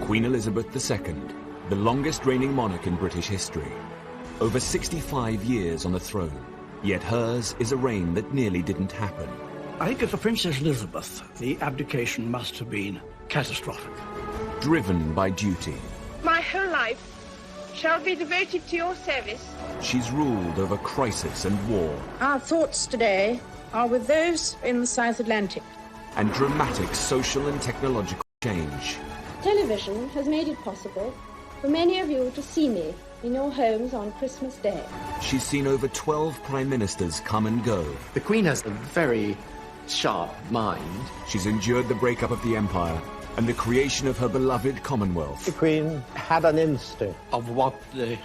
Queen Elizabeth II, the longest reigning monarch in British history. Over 65 years on the throne, yet hers is a reign that nearly didn't happen. I think as for Princess Elizabeth, the abdication must have been catastrophic. Driven by duty. My whole life shall be devoted to your service. She's ruled over crisis and war. Our thoughts today are with those in the South Atlantic. And dramatic social and technological change. Television has made it possible for many of you to see me in your homes on Christmas Day. She's seen over 12 prime ministers come and go. The Queen has a very sharp mind. She's endured the breakup of the Empire and the creation of her beloved Commonwealth. The Queen had an instinct Of what the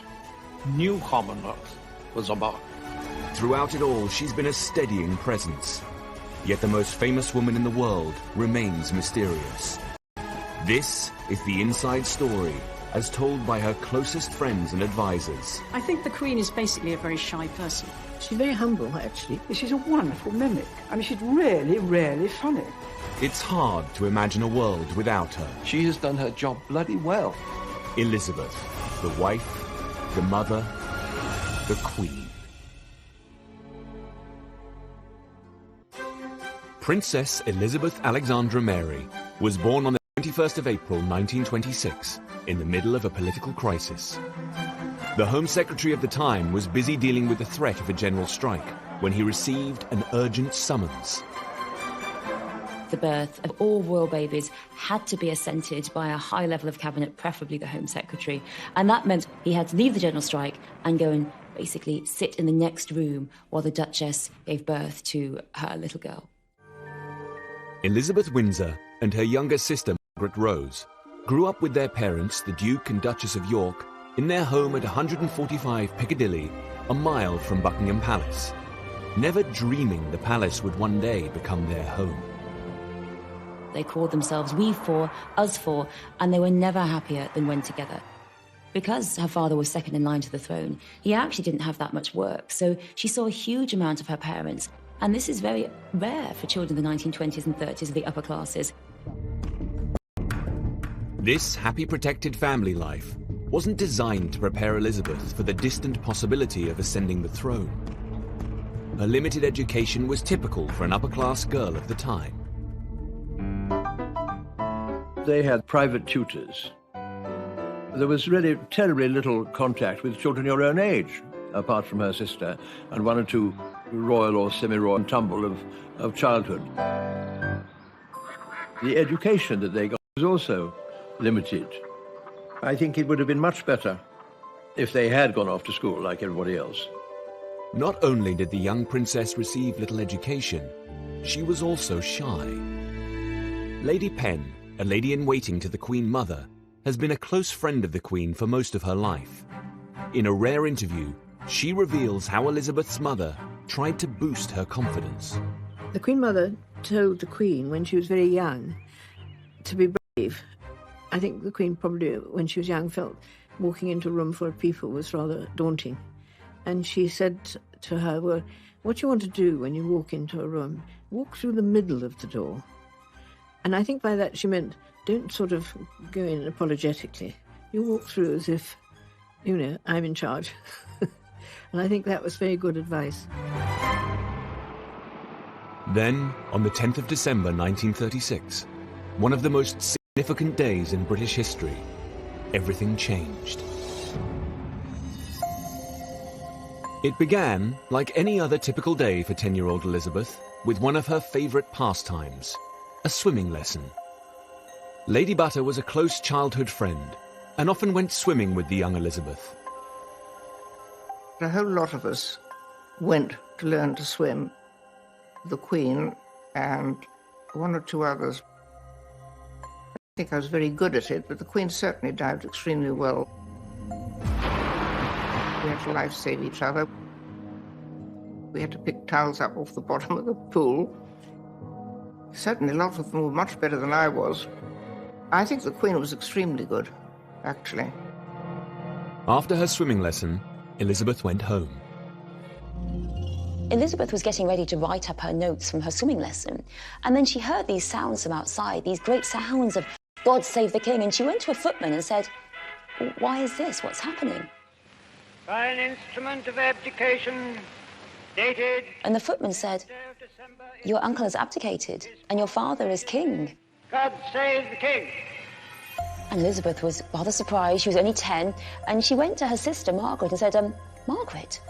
new Commonwealth was about. Throughout it all, she's been a steadying presence. Yet the most famous woman in the world remains mysterious. This is the inside story, as told by her closest friends and advisors. I think the Queen is basically a very shy person. She's very humble, actually. She's a wonderful mimic. I mean, she's really, really funny. It's hard to imagine a world without her. She has done her job bloody well. Elizabeth, the wife, the mother, the Queen. Princess Elizabeth Alexandra Mary was born on the 21st of April 1926 in the middle of a political crisis. The Home Secretary of the time was busy dealing with the threat of a general strike when he received an urgent summons. The birth of all royal babies had to be assented by a high level of cabinet, preferably the Home Secretary, and that meant he had to leave the general strike and go and basically sit in the next room while the Duchess gave birth to her little girl. Elizabeth Windsor and her younger sister Margaret Rose grew up with their parents, the Duke and Duchess of York, in their home at 145 Piccadilly, a mile from Buckingham Palace, never dreaming the palace would one day become their home. They called themselves we four, us four, and they were never happier than when together. Because her father was second in line to the throne, he actually didn't have that much work, so she saw a huge amount of her parents, and this is very rare for children in the 1920s and 30s of the upper classes. This happy protected family life wasn't designed to prepare Elizabeth for the distant possibility of ascending the throne. Her limited education was typical for an upper-class girl of the time. They had private tutors. There was really terribly little contact with children your own age, apart from her sister, and one or two royal or semi-royal tumble of childhood. The education that they got was also limited. I think it would have been much better if they had gone off to school like everybody else. Not only did the young princess receive little education, she was also shy. Lady Penn, a lady-in-waiting to the Queen Mother, has been a close friend of the Queen for most of her life. In a rare interview, she reveals how Elizabeth's mother tried to boost her confidence. The Queen Mother told the Queen when she was very young to be brave. I think the Queen probably, when she was young, felt walking into a room full of people was rather daunting. And she said to her, well, what you want to do when you walk into a room, walk through the middle of the door. And I think by that she meant, don't sort of go in apologetically. You walk through as if, you know, I'm in charge. And I think that was very good advice. Then, on the 10th of December 1936, one of the most significant days in British history, everything changed. It began, like any other typical day for 10-year-old Elizabeth, with one of her favourite pastimes, a swimming lesson. Lady Butter was a close childhood friend and often went swimming with the young Elizabeth. A whole lot of us went to learn to swim. The Queen and one or two others. I think I was very good at it, but the Queen certainly dived extremely well. We had to life-save each other. We had to pick towels up off the bottom of the pool. Certainly a lot of them were much better than I was. I think the Queen was extremely good, actually. After her swimming lesson, Elizabeth went home. Elizabeth was getting ready to write up her notes from her swimming lesson, and then she heard these sounds from outside, these great sounds of God save the king. And she went to a footman and said, why is this? What's happening? By an instrument of abdication dated... And the footman said, your uncle has abdicated and your father is king. God save the king. And Elizabeth was rather surprised. She was only 10. And she went to her sister, Margaret, and said, Margaret,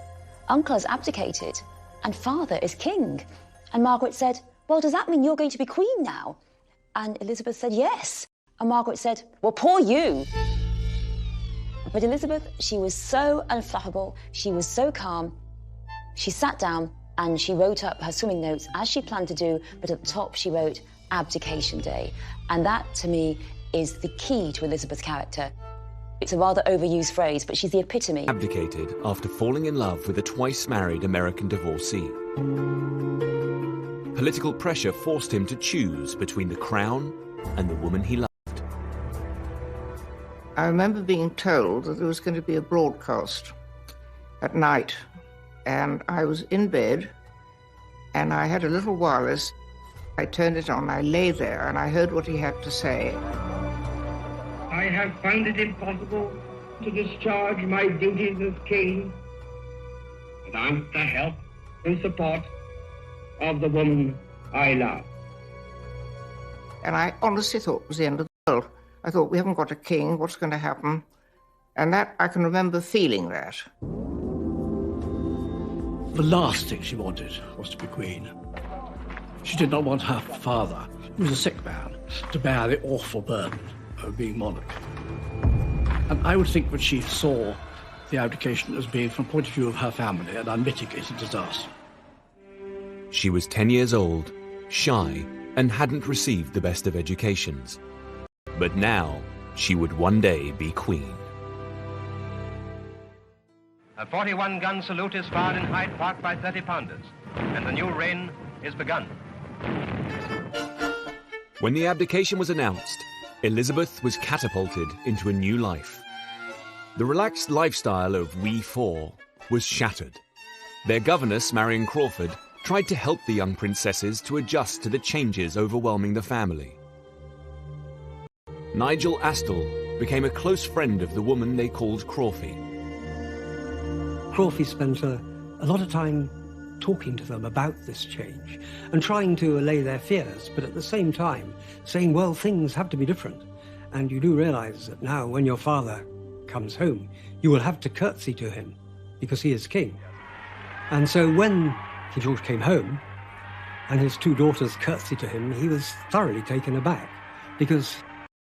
uncle has abdicated and father is king. And Margaret said, well, does that mean you're going to be queen now? And Elizabeth said, yes. And Margaret said, well, poor you. But Elizabeth, she was so unflappable. She was so calm. She sat down and she wrote up her swimming notes as she planned to do, but at the top she wrote Abdication Day. And that, to me, is the key to Elizabeth's character. It's a rather overused phrase, but she's the epitome. Abdicated after falling in love with a twice-married American divorcee. Political pressure forced him to choose between the crown and the woman he loved. I remember being told that there was going to be a broadcast at night, and I was in bed, and I had a little wireless. I turned it on, I lay there, and I heard what he had to say. I have found it impossible to discharge my duties as king without the help and support of the woman I love. And I honestly thought it was the end of the world. I thought, we haven't got a king, what's going to happen? And that, I can remember feeling that. The last thing she wanted was to be queen. She did not want her father, who was a sick man, to bear the awful burden of being monarch. And I would think that she saw the abdication as being, from the point of view of her family, an unmitigated disaster. She was 10 years old, shy, and hadn't received the best of educations. But now, she would one day be queen. A 41-gun salute is fired in Hyde Park by 30-pounders, and the new reign is begun. When the abdication was announced, Elizabeth was catapulted into a new life. The relaxed lifestyle of we four was shattered. Their governess, Marion Crawford, tried to help the young princesses to adjust to the changes overwhelming the family. Nigel Astle became a close friend of the woman they called Crawfie. Crawfie spent a lot of time talking to them about this change and trying to allay their fears, but at the same time saying, well, things have to be different. And you do realize that now when your father comes home, you will have to curtsy to him because he is king. And so when King George came home and his two daughters curtsied to him, he was thoroughly taken aback because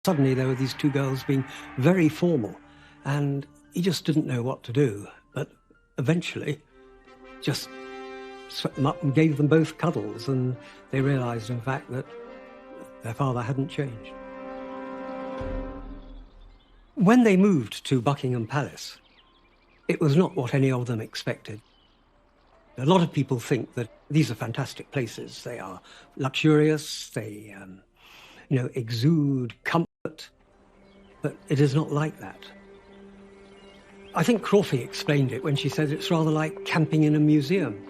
suddenly there were these two girls being very formal and he just didn't know what to do. But eventually just swept them up and gave them both cuddles, and they realized, in fact, that their father hadn't changed. When they moved to Buckingham Palace, it was not what any of them expected. A lot of people think that these are fantastic places. They are luxurious, they exude comfort, but it is not like that. I think Crawfie explained it when she said it's rather like camping in a museum.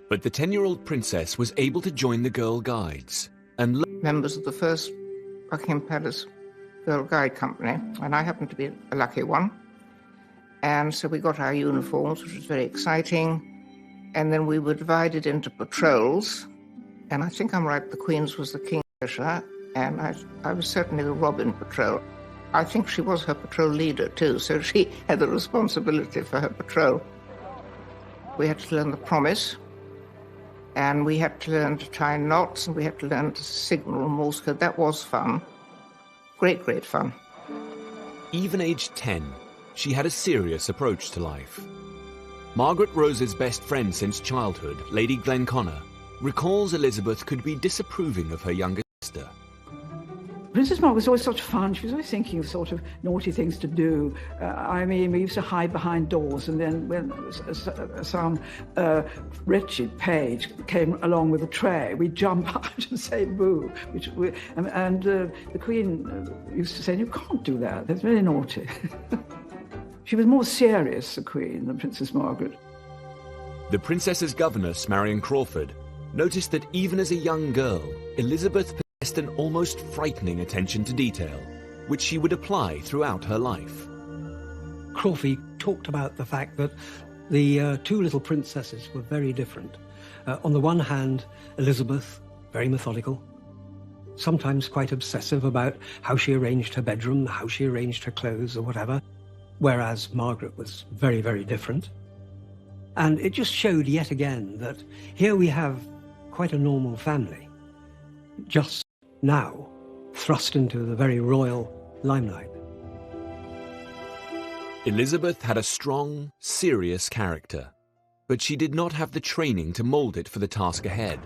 But the 10-year-old princess was able to join the Girl Guides and members of the first Buckingham Palace Girl Guide Company, and I happened to be a lucky one. And so we got our uniforms, which was very exciting. And then we were divided into patrols. And I think I'm right, the Queen's was the Kingfisher, and I was certainly the Robin patrol. I think she was her patrol leader too, so she had the responsibility for her patrol. We had to learn the promise, and we had to learn to tie knots, and we had to learn to signal Morse code. That was fun. Great, great fun. even aged 10, she had a serious approach to life. Margaret Rose's best friend since childhood, Lady Glenconnor, recalls Elizabeth could be disapproving of her younger sister. Princess Margaret was always such fun. She was always thinking of sort of naughty things to do. I mean, we used to hide behind doors, and then when some wretched page came along with a tray, we'd jump out and say boo. The Queen used to say, "You can't do that. That's very naughty." She was more serious, the Queen, than Princess Margaret. The princess's governess, Marion Crawford, noticed that even as a young girl, Elizabeth possessed an almost frightening attention to detail, which she would apply throughout her life. Crawford talked about the fact that the two little princesses were very different. On the one hand, Elizabeth, very methodical, sometimes quite obsessive about how she arranged her bedroom, how she arranged her clothes or whatever, whereas Margaret was very, very different. And it just showed yet again that here we have quite a normal family, just now thrust into the very royal limelight. Elizabeth had a strong, serious character, but she did not have the training to mould it for the task ahead.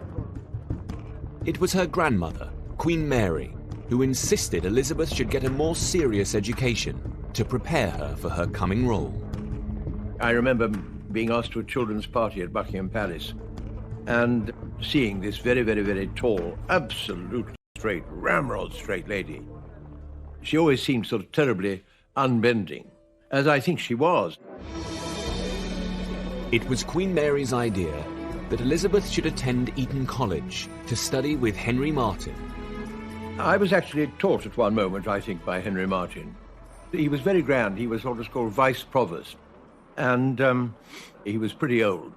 It was her grandmother, Queen Mary, who insisted Elizabeth should get a more serious education to prepare her for her coming role. I remember being asked to a children's party at Buckingham Palace and seeing this very, very, very tall, absolutely straight, ramrod straight lady. She always seemed sort of terribly unbending, as I think she was. It was Queen Mary's idea that Elizabeth should attend Eton College to study with Henry Martin. I was actually taught at one moment, I think, by Henry Martin. He was very grand. He was what was called Vice Provost. And he was pretty old,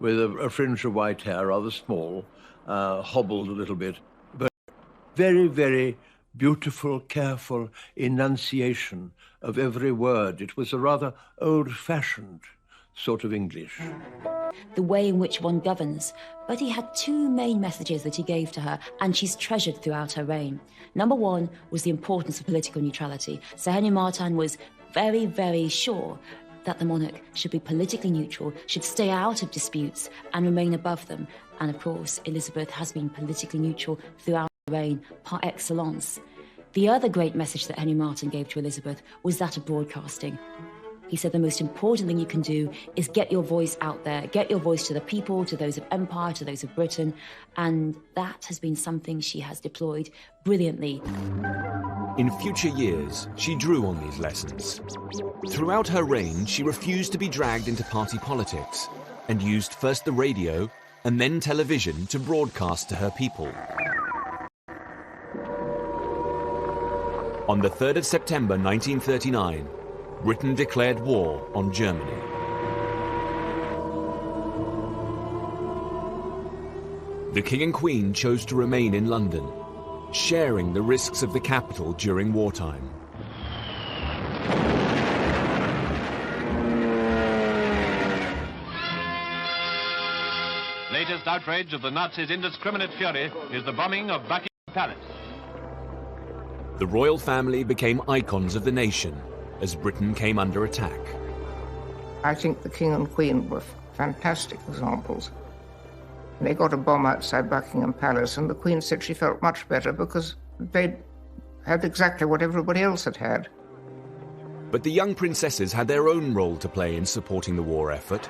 with a fringe of white hair, rather small, hobbled a little bit, but very, very beautiful, careful enunciation of every word. It was a rather old-fashioned sort of English. The way in which one governs, but he had two main messages that he gave to her, and she's treasured throughout her reign. Number one was the importance of political neutrality. Sir Henry Martin was very, very sure that the monarch should be politically neutral, should stay out of disputes and remain above them. And of course, Elizabeth has been politically neutral throughout her reign par excellence. The other great message that Henry Martin gave to Elizabeth was that of broadcasting. He said the most important thing you can do is get your voice out there, get your voice to the people, to those of Empire, to those of Britain, and that has been something she has deployed brilliantly. In future years, she drew on these lessons. Throughout her reign, she refused to be dragged into party politics and used first the radio and then television to broadcast to her people. On the 3rd of September 1939, Britain declared war on Germany. The King and Queen chose to remain in London, sharing the risks of the capital during wartime. Latest outrage of the Nazis' indiscriminate fury is the bombing of Buckingham Palace. The royal family became icons of the nation as Britain came under attack. I think the King and Queen were fantastic examples. They got a bomb outside Buckingham Palace, and the Queen said she felt much better because they'd had exactly what everybody else had had. But the young princesses had their own role to play in supporting the war effort.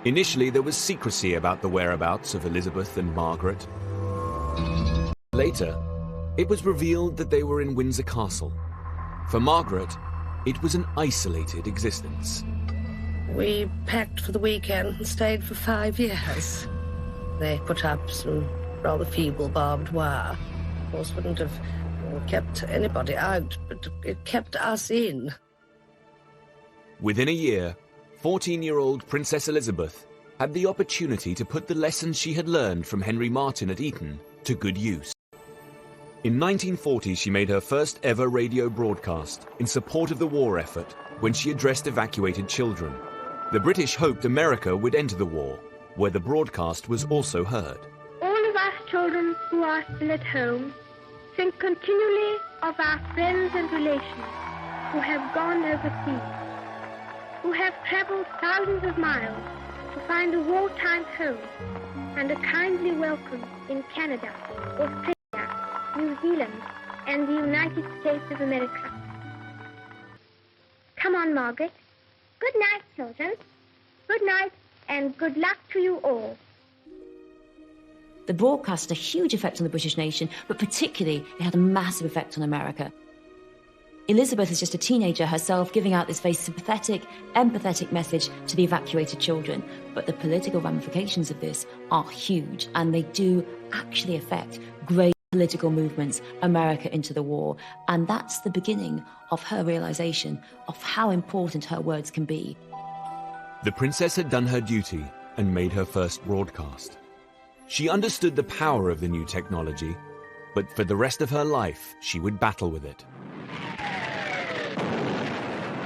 Initially, there was secrecy about the whereabouts of Elizabeth and Margaret. Later, it was revealed that they were in Windsor Castle. For Margaret, it was an isolated existence. We packed for the weekend and stayed for 5 years. They put up some rather feeble barbed wire. Of course, wouldn't have kept anybody out, but it kept us in. Within a year, 14-year-old Princess Elizabeth had the opportunity to put the lessons she had learned from Henry Martin at Eton to good use. In 1940, she made her first ever radio broadcast in support of the war effort when she addressed evacuated children. The British hoped America would enter the war, where the broadcast was also heard. All of us children who are still at home think continually of our friends and relations who have gone overseas, who have traveled thousands of miles to find a wartime home and a kindly welcome in Canada, Australia, New Zealand, and the United States of America. Come on, Margaret. Good night, children. Good night, and good luck to you all. The broadcast had a huge effect on the British nation, but particularly it had a massive effect on America. Elizabeth is just a teenager herself, giving out this very sympathetic, empathetic message to the evacuated children. But the political ramifications of this are huge, and they do actually affect great political movements, America into the war. And that's the beginning of her realization of how important her words can be. The princess had done her duty and made her first broadcast. She understood the power of the new technology, but for the rest of her life, she would battle with it.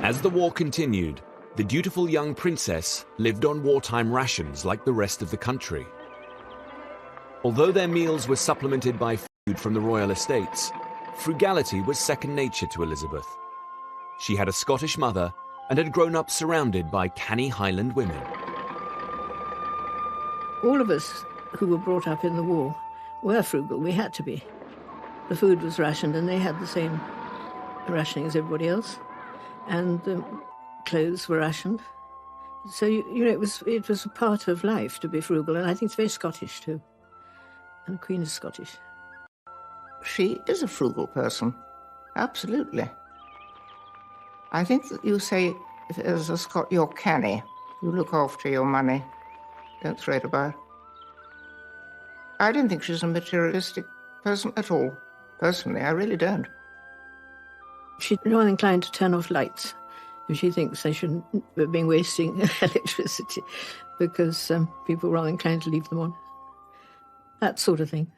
As the war continued, the dutiful young princess lived on wartime rations like the rest of the country. Although their meals were supplemented by food from the royal estates, frugality was second nature to Elizabeth. She had a Scottish mother and had grown up surrounded by canny Highland women. All of us who were brought up in the war were frugal. We had to be. The food was rationed, and they had the same rationing as everybody else. And the clothes were rationed. So, you know, it was a part of life to be frugal, and I think it's very Scottish too. And the Queen is Scottish. She is a frugal person, absolutely. I think that you say, if as a Scot, you're canny. You look after your money, don't throw it about. I don't think she's a materialistic person at all. Personally, I really don't. She's rather inclined to turn off lights if she thinks they shouldn't be being wasting electricity, because people are rather inclined to leave them on. That sort of thing.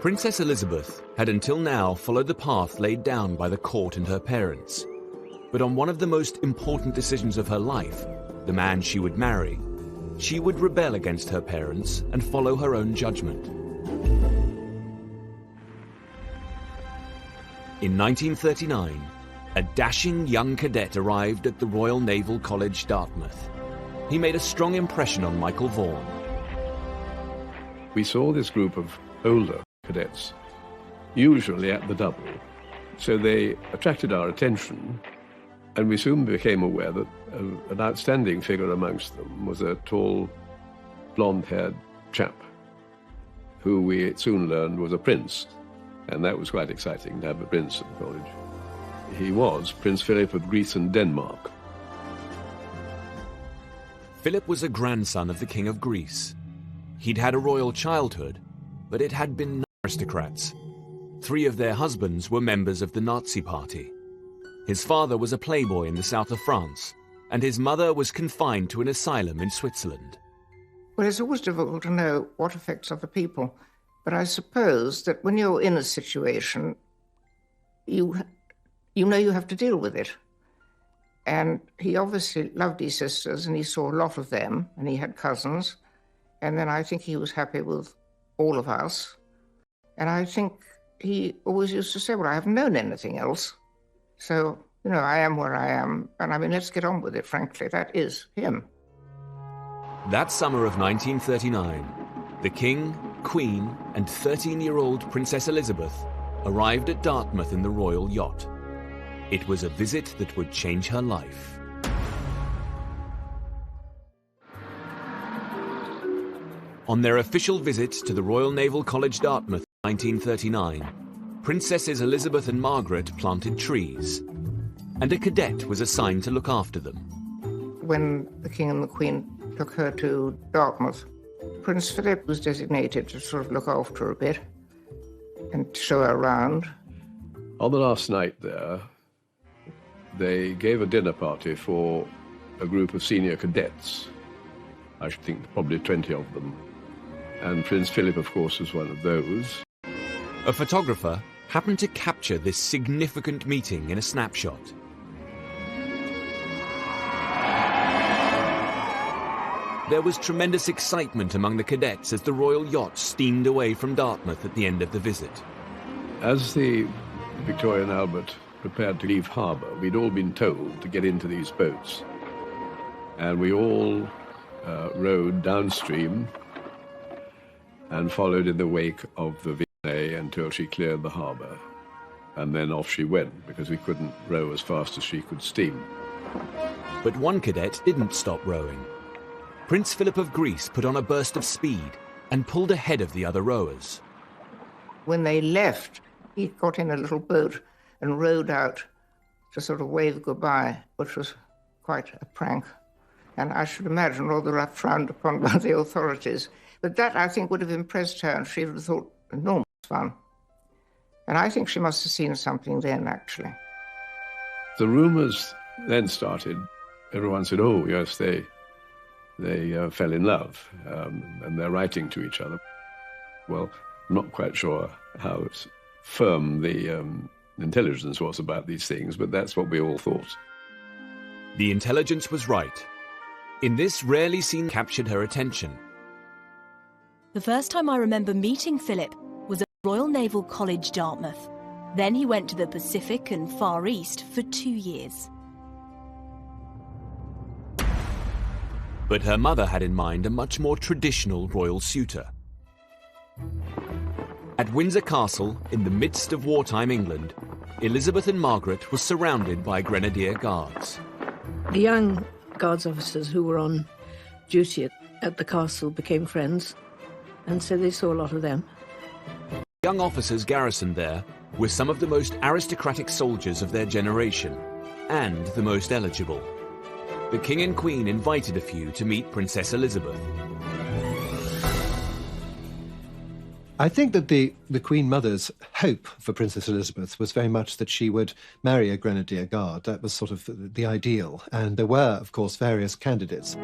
Princess Elizabeth had until now followed the path laid down by the court and her parents. But on one of the most important decisions of her life, the man she would marry, she would rebel against her parents and follow her own judgment. In 1939, a dashing young cadet arrived at the Royal Naval College, Dartmouth. He made a strong impression on Michael Vaughan. We saw this group of older cadets, usually at the double, so they attracted our attention, and we soon became aware that an outstanding figure amongst them was a tall, blonde-haired chap, who we soon learned was a prince, and that was quite exciting to have a prince at the college. He was Prince Philip of Greece and Denmark. Philip was a grandson of the King of Greece. He'd had a royal childhood, but it had been aristocrats. 3 of their husbands were members of the Nazi Party. His father was a playboy in the south of France, and his mother was confined to an asylum in Switzerland. Well, it's always difficult to know what affects other people, but I suppose that when you're in a situation, you know you have to deal with it. And he obviously loved his sisters, and he saw a lot of them, and he had cousins. And then I think he was happy with all of us. And I think he always used to say, well, I haven't known anything else. So, you know, I am where I am. And I mean, let's get on with it, frankly. That is him. That summer of 1939, the King, Queen, and 13-year-old Princess Elizabeth arrived at Dartmouth in the royal yacht. It was a visit that would change her life. On their official visit to the Royal Naval College, Dartmouth, in 1939, Princesses Elizabeth and Margaret planted trees, and a cadet was assigned to look after them. When the King and the Queen took her to Dartmouth, Prince Philip was designated to sort of look after her a bit and show her around. On the last night there, they gave a dinner party for a group of senior cadets. I should think probably 20 of them. And Prince Philip, of course, was one of those. A photographer happened to capture this significant meeting in a snapshot. There was tremendous excitement among the cadets as the royal yacht steamed away from Dartmouth at the end of the visit. As the Victoria and Albert prepared to leave harbour, we'd all been told to get into these boats. And we all rowed downstream and followed in the wake of the Vignay until she cleared the harbour. And then off she went, because we couldn't row as fast as she could steam. But one cadet didn't stop rowing. Prince Philip of Greece put on a burst of speed and pulled ahead of the other rowers. When they left, he got in a little boat and rowed out to sort of wave goodbye, which was quite a prank. And I should imagine rather frowned upon by the authorities. But that, I think, would have impressed her, and she would have thought enormous fun. And I think she must have seen something then, actually. The rumours then started. Everyone said, oh, yes, they fell in love, and they're writing to each other. Well, I'm not quite sure how firm the intelligence was about these things, but that's what we all thought. The intelligence was right. In this rarely seen captured her attention. The first time I remember meeting Philip was at Royal Naval College, Dartmouth. Then he went to the Pacific and Far East for 2 years. But her mother had in mind a much more traditional royal suitor. At Windsor Castle, in the midst of wartime England, Elizabeth and Margaret were surrounded by Grenadier Guards. The young Guards officers who were on duty at the castle became friends, and so they saw a lot of them. Young officers garrisoned there were some of the most aristocratic soldiers of their generation, and the most eligible. The King and Queen invited a few to meet Princess Elizabeth. I think that the Queen Mother's hope for Princess Elizabeth was very much that she would marry a Grenadier Guard. That was sort of the ideal. And there were, of course, various candidates.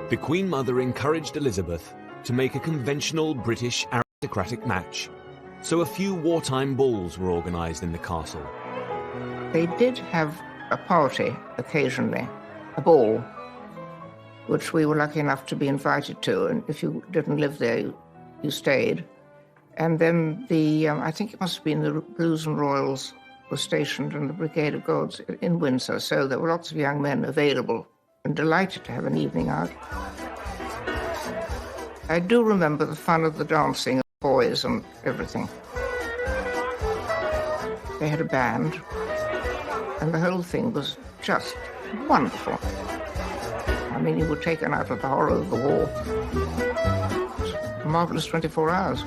The Queen Mother encouraged Elizabeth to make a conventional British aristocratic match, so a few wartime balls were organised in the castle. They did have a party occasionally, a ball, which we were lucky enough to be invited to, and if you didn't live there, you stayed. And then I think it must have been the Blues and Royals were stationed in the Brigade of Guards in Windsor, so there were lots of young men available and delighted to have an evening out. I do remember the fun of the dancing, of boys and everything. They had a band, and the whole thing was just wonderful. I mean, you were taken out of the horror of the war. A marvellous 24 hours.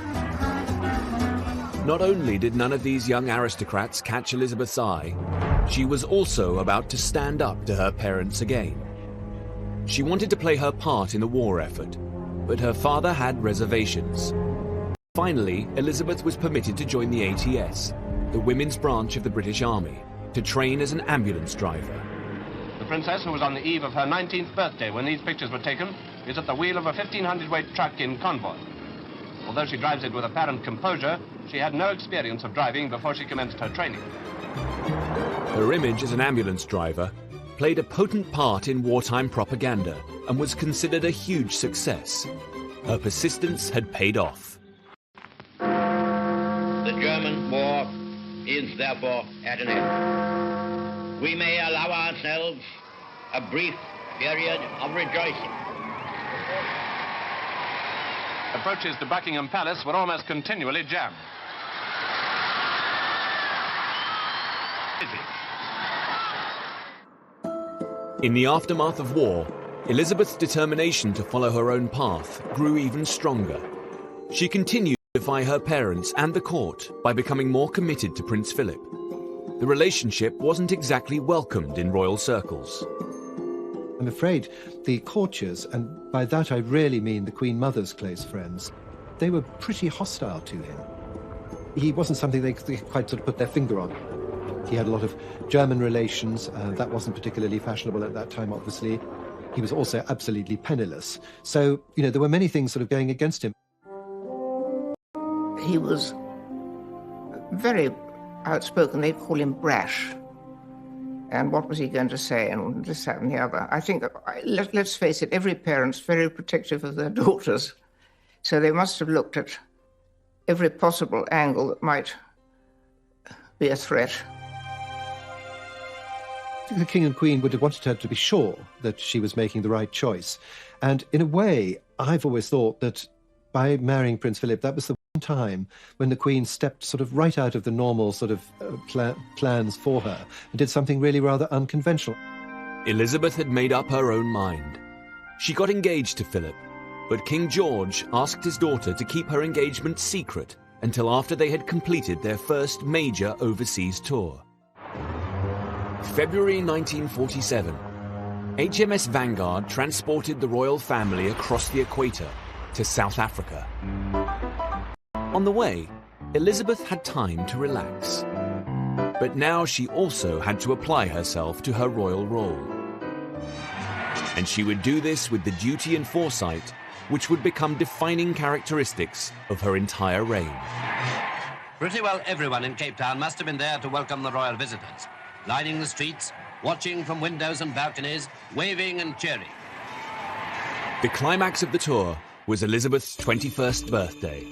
Not only did none of these young aristocrats catch Elizabeth's eye, she was also about to stand up to her parents again. She wanted to play her part in the war effort, but her father had reservations. Finally, Elizabeth was permitted to join the ATS, the women's branch of the British Army, to train as an ambulance driver. The princess, who was on the eve of her 19th birthday when these pictures were taken, is at the wheel of a 1,500-weight truck in convoy. Although she drives it with apparent composure, she had no experience of driving before she commenced her training. Her image as an ambulance driver played a potent part in wartime propaganda and was considered a huge success. Her persistence had paid off. The German war is therefore at an end. We may allow ourselves a brief period of rejoicing. Approaches to Buckingham Palace were almost continually jammed. In the aftermath of war, Elizabeth's determination to follow her own path grew even stronger. She continued to defy her parents and the court by becoming more committed to Prince Philip. The relationship wasn't exactly welcomed in royal circles. I'm afraid the courtiers, and by that I really mean the Queen Mother's close friends, they were pretty hostile to him. He wasn't something they could quite sort of put their finger on. He had a lot of German relations. That wasn't particularly fashionable at that time, obviously. He was also absolutely penniless. So, you know, there were many things sort of going against him. He was very outspoken. They'd call him brash. And what was he going to say, and this, that, and the other. I think, let's face it, every parent's very protective of their daughters. So they must have looked at every possible angle that might be a threat. The King and Queen would have wanted her to be sure that she was making the right choice. And in a way, I've always thought that by marrying Prince Philip, that was the one time when the Queen stepped sort of right out of the normal sort of plans for her and did something really rather unconventional. Elizabeth had made up her own mind. She got engaged to Philip, but King George asked his daughter to keep her engagement secret until after they had completed their first major overseas tour. February 1947. HMS Vanguard transported the royal family across the equator to South Africa. On the way, Elizabeth had time to relax. But now she also had to apply herself to her royal role. And she would do this with the duty and foresight which would become defining characteristics of her entire reign. Pretty well everyone in Cape Town must have been there to welcome the royal visitors, lining the streets, watching from windows and balconies, waving and cheering. The climax of the tour was Elizabeth's 21st birthday,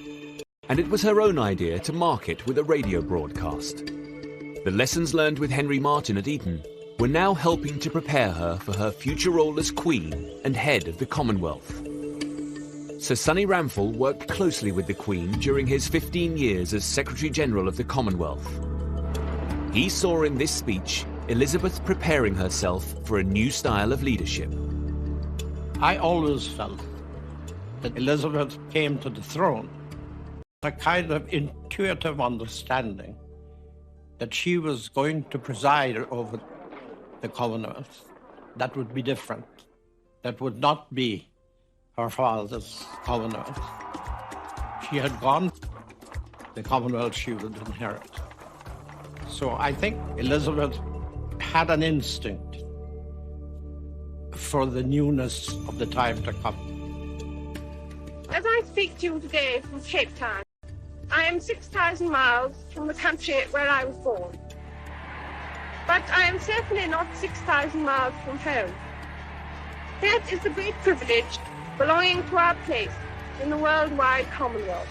and it was her own idea to mark it with a radio broadcast. The lessons learned with Henry Martin at Eton were now helping to prepare her for her future role as Queen and head of the Commonwealth. Sir Sonny Ramphel worked closely with the Queen during his 15 years as Secretary-General of the Commonwealth. He saw in this speech Elizabeth preparing herself for a new style of leadership. I always felt that Elizabeth came to the throne with a kind of intuitive understanding that she was going to preside over the Commonwealth. That would be different. That would not be her father's Commonwealth. She had gone, the Commonwealth she would inherit. So I think Elizabeth had an instinct for the newness of the time to come. As I speak to you today from Cape Town, I am 6,000 miles from the country where I was born. But I am certainly not 6,000 miles from home. That is the great privilege belonging to our place in the worldwide Commonwealth,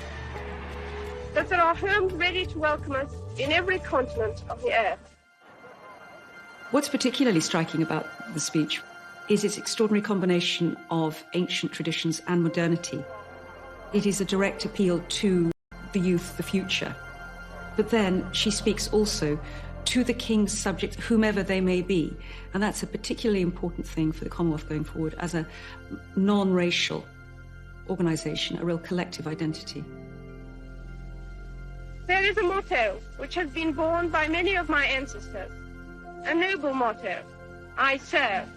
that there are homes ready to welcome us in every continent of the earth. What's particularly striking about the speech is its extraordinary combination of ancient traditions and modernity. It is a direct appeal to the youth, the future. But then she speaks also to the king's subjects, whomever they may be. And that's a particularly important thing for the Commonwealth going forward as a non-racial organisation, a real collective identity. There is a motto which has been borne by many of my ancestors, a noble motto, I serve.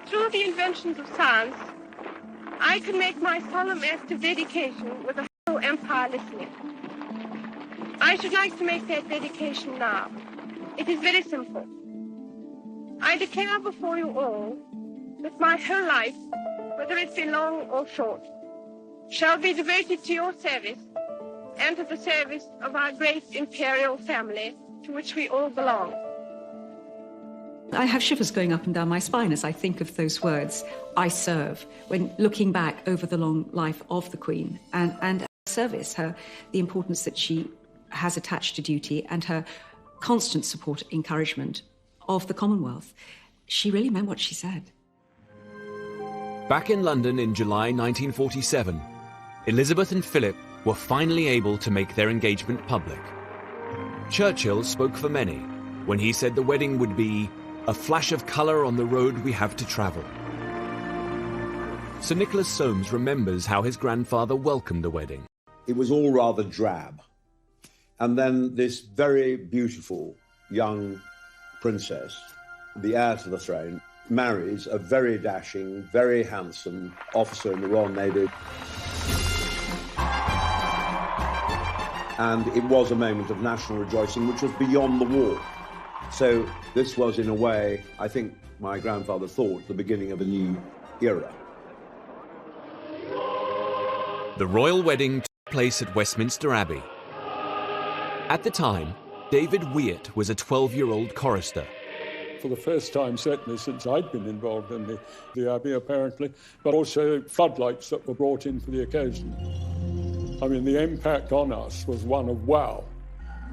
Through the inventions of science, I can make my solemn act of dedication with the whole empire listening. I should like to make that dedication now. It is very simple. I declare before you all that my whole life, whether it be long or short, shall be devoted to your service and to the service of our great imperial family to which we all belong. I have shivers going up and down my spine as I think of those words, I serve, when looking back over the long life of the Queen and her service, the importance that she has attached to duty and her constant support, encouragement of the Commonwealth. She really meant what she said. Back in London in July 1947, Elizabeth and Philip were finally able to make their engagement public. Churchill spoke for many when he said the wedding would be a flash of colour on the road we have to travel. Sir Nicholas Soames remembers how his grandfather welcomed the wedding. It was all rather drab. And then this very beautiful young princess, the heir to the throne, marries a very dashing, very handsome officer in the Royal Navy. And it was a moment of national rejoicing which was beyond the war. So this was, in a way, I think my grandfather thought, the beginning of a new era. The royal wedding took place at Westminster Abbey. At the time, David Wyatt was a 12-year-old chorister. For the first time, certainly since I'd been involved in the Abbey, apparently, but also floodlights that were brought in for the occasion. I mean, the impact on us was one of wow,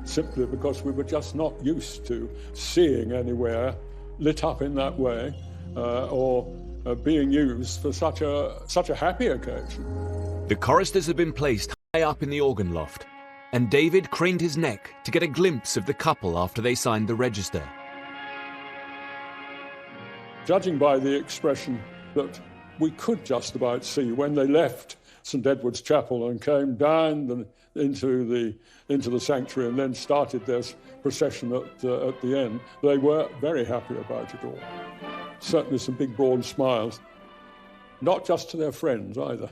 simply because we were just not used to seeing anywhere lit up in that way or being used for such a happy occasion. The choristers had been placed high up in the organ loft, and David craned his neck to get a glimpse of the couple after they signed the register. Judging by the expression that we could just about see when they left St Edward's Chapel and came down into the sanctuary and then started their procession at the end, they were very happy about it all. Certainly some big broad smiles, not just to their friends either.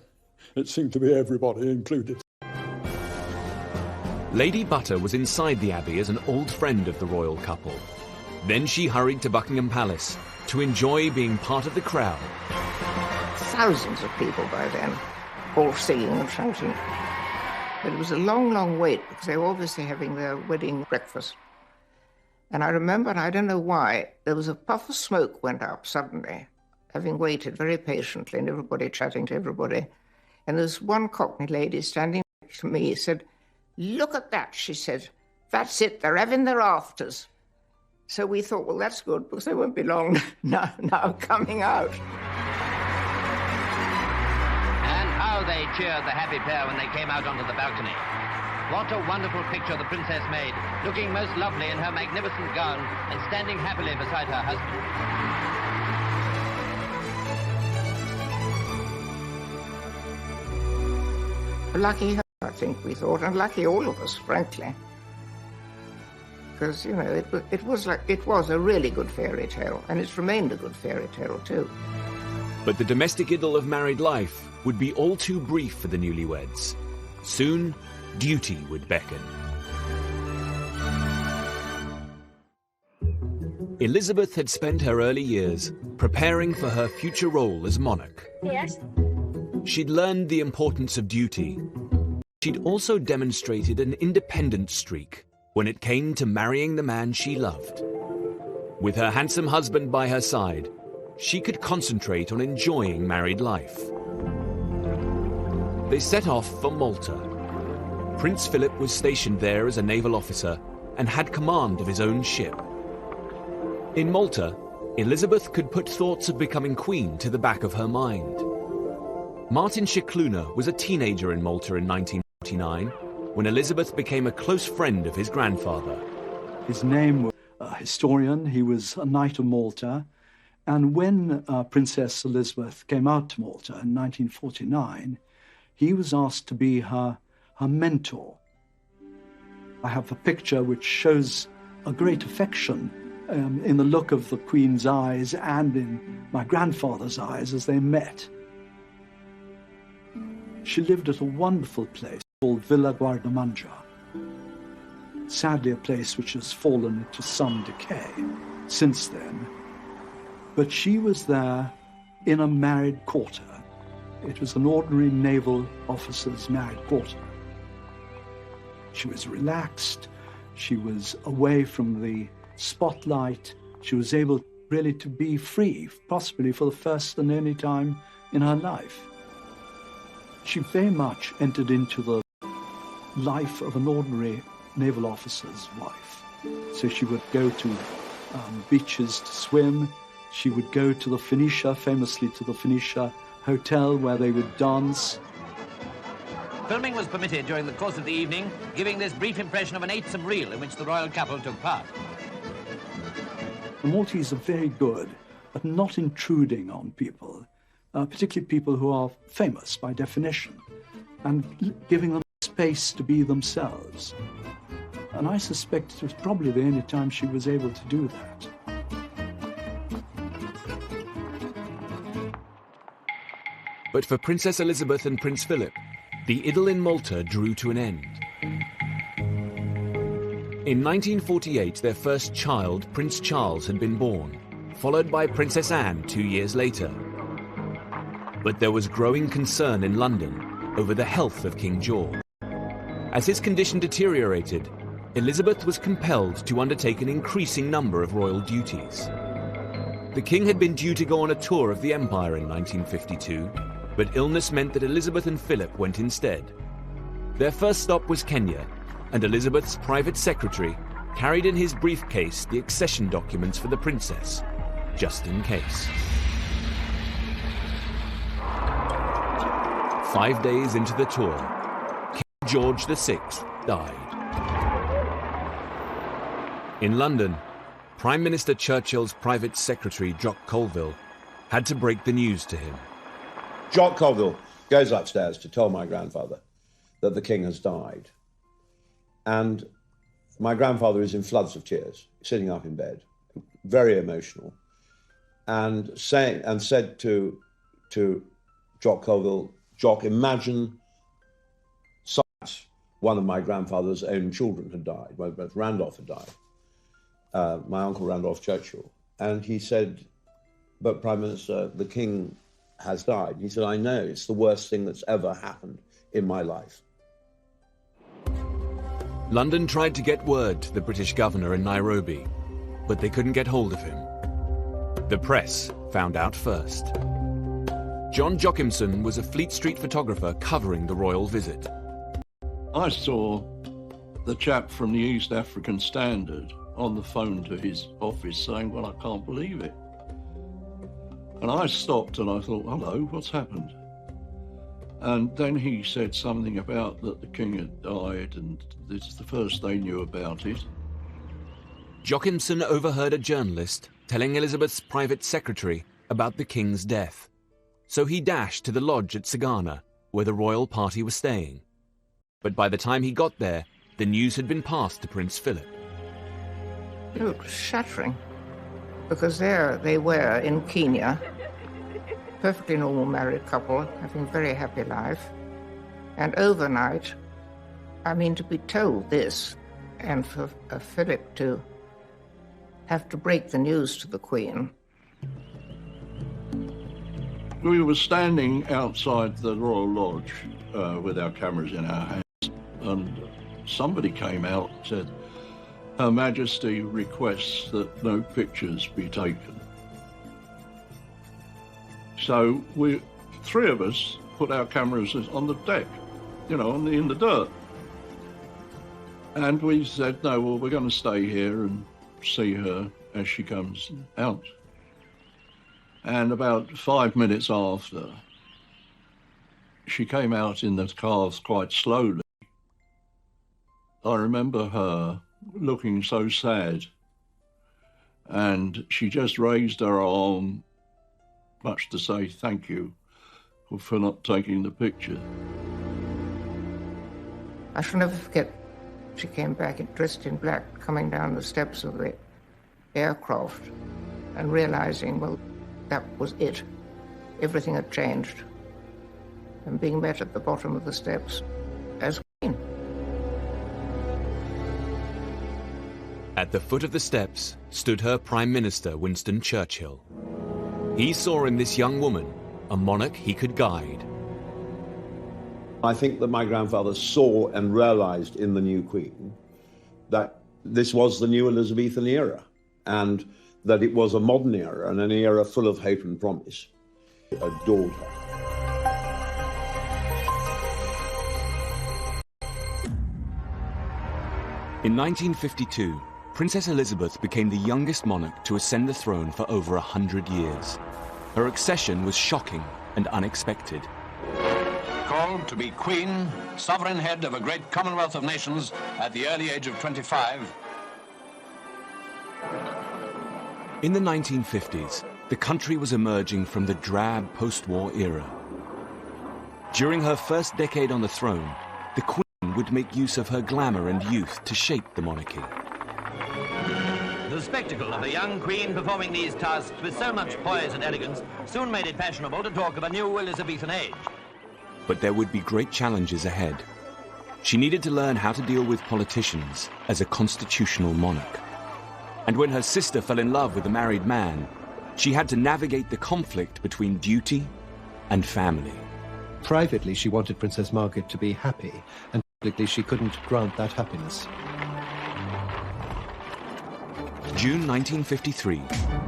It seemed to be everybody included. Lady Butter was inside the Abbey as an old friend of the royal couple. Then she hurried to Buckingham Palace to enjoy being part of the crowd. Thousands of people by then, all singing and shouting. But it was a long, long wait because they were obviously having their wedding breakfast. And I remember, and I don't know why, there was a puff of smoke went up suddenly, having waited very patiently and everybody chatting to everybody. And there was one Cockney lady standing next to me, said, "Look at that," she said. "That's it, they're having their afters." So we thought, well, that's good because they won't be long now coming out. And how they cheered the happy pair when they came out onto the balcony. What a wonderful picture the princess made, looking most lovely in her magnificent gown and standing happily beside her husband. Lucky her, I think we thought, and lucky all of us, frankly. Because, you know, it was a really good fairy tale, and it's remained a good fairy tale too. But the domestic idyll of married life would be all too brief for the newlyweds. Soon, duty would beckon. Elizabeth had spent her early years preparing for her future role as monarch. Yes? She'd learned the importance of duty. She'd also demonstrated an independent streak when it came to marrying the man she loved. With her handsome husband by her side, she could concentrate on enjoying married life. They set off for Malta. Prince Philip was stationed there as a naval officer and had command of his own ship. In Malta, Elizabeth could put thoughts of becoming queen to the back of her mind. Martin Scicluna was a teenager in Malta in 1949 when Elizabeth became a close friend of his grandfather. His name was a historian, he was a Knight of Malta, and when Princess Elizabeth came out to Malta in 1949, he was asked to be her mentor. I have a picture which shows a great affection in the look of the Queen's eyes and in my grandfather's eyes as they met. She lived at a wonderful place called Villa Guardamangia. Sadly, a place which has fallen into some decay since then. But she was there in a married quarter. It was an ordinary naval officer's married quarter. She was relaxed. She was away from the spotlight. She was able really to be free, possibly for the first and only time in her life. She very much entered into the life of an ordinary naval officer's wife. So she would go to beaches to swim. She would go to the Phoenicia, famously to the Phoenicia Hotel, where they would dance. Filming was permitted during the course of the evening, giving this brief impression of an eightsome reel in which the royal couple took part. The Maltese are very good at not intruding on people, particularly people who are famous by definition, and giving them space to be themselves. And I suspect it was probably the only time she was able to do that. But for Princess Elizabeth and Prince Philip, the idyll in Malta drew to an end. In 1948, their first child, Prince Charles, had been born, followed by Princess Anne 2 years later. But there was growing concern in London over the health of King George. As his condition deteriorated, Elizabeth was compelled to undertake an increasing number of royal duties. The king had been due to go on a tour of the empire in 1952, but illness meant that Elizabeth and Philip went instead. Their first stop was Kenya, and Elizabeth's private secretary carried in his briefcase the accession documents for the princess, just in case. 5 days into the tour, King George VI died. In London, Prime Minister Churchill's private secretary, Jock Colville, had to break the news to him. Jock Colville goes upstairs to tell my grandfather that the king has died. And my grandfather is in floods of tears, sitting up in bed, very emotional, and said to Jock Colville, "Jock, imagine science One of my grandfather's own children had died. Well, both Randolph had died, my uncle Randolph Churchill. And he said, but Prime Minister, the King has died. He said, I know, it's the worst thing that's ever happened in my life. London tried to get word to the British governor in Nairobi, but they couldn't get hold of him. The press found out first. John Jockimson was a Fleet Street photographer covering the royal visit. I saw the chap from the East African Standard on the phone to his office saying, well, I can't believe it. And I stopped and I thought, hello, what's happened? And then he said something about that the King had died, and this is the first they knew about it. Jockimson overheard a journalist telling Elizabeth's private secretary about the King's death. So he dashed to the lodge at Sagana, where the royal party was staying. But by the time he got there, the news had been passed to Prince Philip. It was shattering, because there they were in Kenya, perfectly normal married couple, having a very happy life. And overnight, I mean, to be told this, and for Philip to have to break the news to the Queen. We were standing outside the Royal Lodge with our cameras in our hands, and somebody came out and said, Her Majesty requests that no pictures be taken. So we, three of us, put our cameras on the deck, you know, in the dirt. And we said, no, well, we're going to stay here and see her as she comes out. And about 5 minutes after, she came out in the cars quite slowly. I remember her looking so sad, and she just raised her arm, much to say thank you for not taking the picture. I shall never forget, she came back dressed in black, coming down the steps of the aircraft and realizing, well, that was it. Everything had changed. And being met at the bottom of the steps as Queen. At the foot of the steps stood her Prime Minister, Winston Churchill. He saw in this young woman a monarch he could guide. I think that my grandfather saw and realized in the new Queen that this was the new Elizabethan era, and that it was a modern era and an era full of hope and promise. He adored her. In 1952, Princess Elizabeth became the youngest monarch to ascend the throne for over 100 years. Her accession was shocking and unexpected. Called to be Queen, sovereign head of a great Commonwealth of Nations at the early age of 25. In the 1950s, the country was emerging from the drab post-war era. During her first decade on the throne, the Queen would make use of her glamour and youth to shape the monarchy. The spectacle of the young Queen performing these tasks with so much poise and elegance soon made it fashionable to talk of a new Elizabethan age. But there would be great challenges ahead. She needed to learn how to deal with politicians as a constitutional monarch. And when her sister fell in love with a married man, she had to navigate the conflict between duty and family. Privately, she wanted Princess Margaret to be happy, and publicly she couldn't grant that happiness. June 1953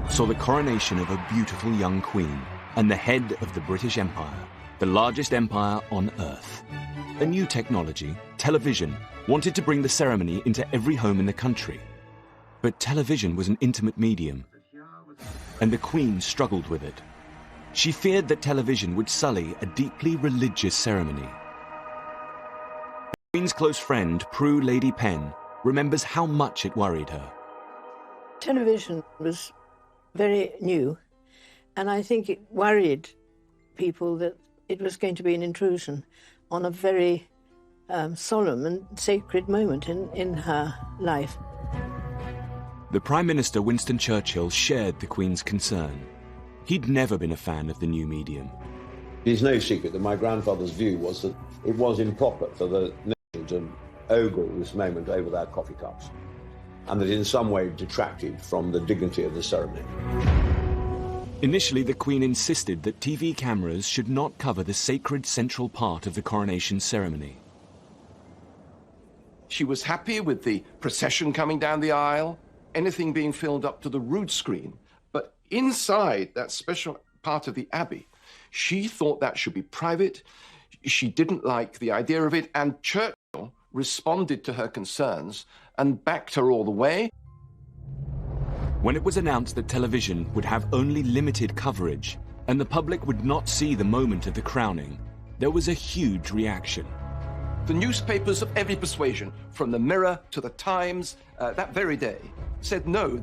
saw the coronation of a beautiful young queen and the head of the British Empire, the largest empire on Earth. A new technology, television, wanted to bring the ceremony into every home in the country. But television was an intimate medium, and the Queen struggled with it. She feared that television would sully a deeply religious ceremony. The Queen's close friend, Prue Lady Penn, remembers how much it worried her. Television was very new, and I think it worried people that it was going to be an intrusion on a very solemn and sacred moment in her life. The Prime Minister, Winston Churchill, shared the Queen's concern. He'd never been a fan of the new medium. It's no secret that my grandfather's view was that it was improper for the nation to ogle this moment over their coffee cups, and that in some way detracted from the dignity of the ceremony. Initially, the Queen insisted that TV cameras should not cover the sacred central part of the coronation ceremony. She was happy with the procession coming down the aisle, anything being filmed up to the rood screen. But inside that special part of the Abbey, she thought that should be private. She didn't like the idea of it, and Churchill responded to her concerns and backed her all the way. When it was announced that television would have only limited coverage and the public would not see the moment of the crowning, there was a huge reaction. The newspapers of every persuasion, from the Mirror to the Times, that very day, said no.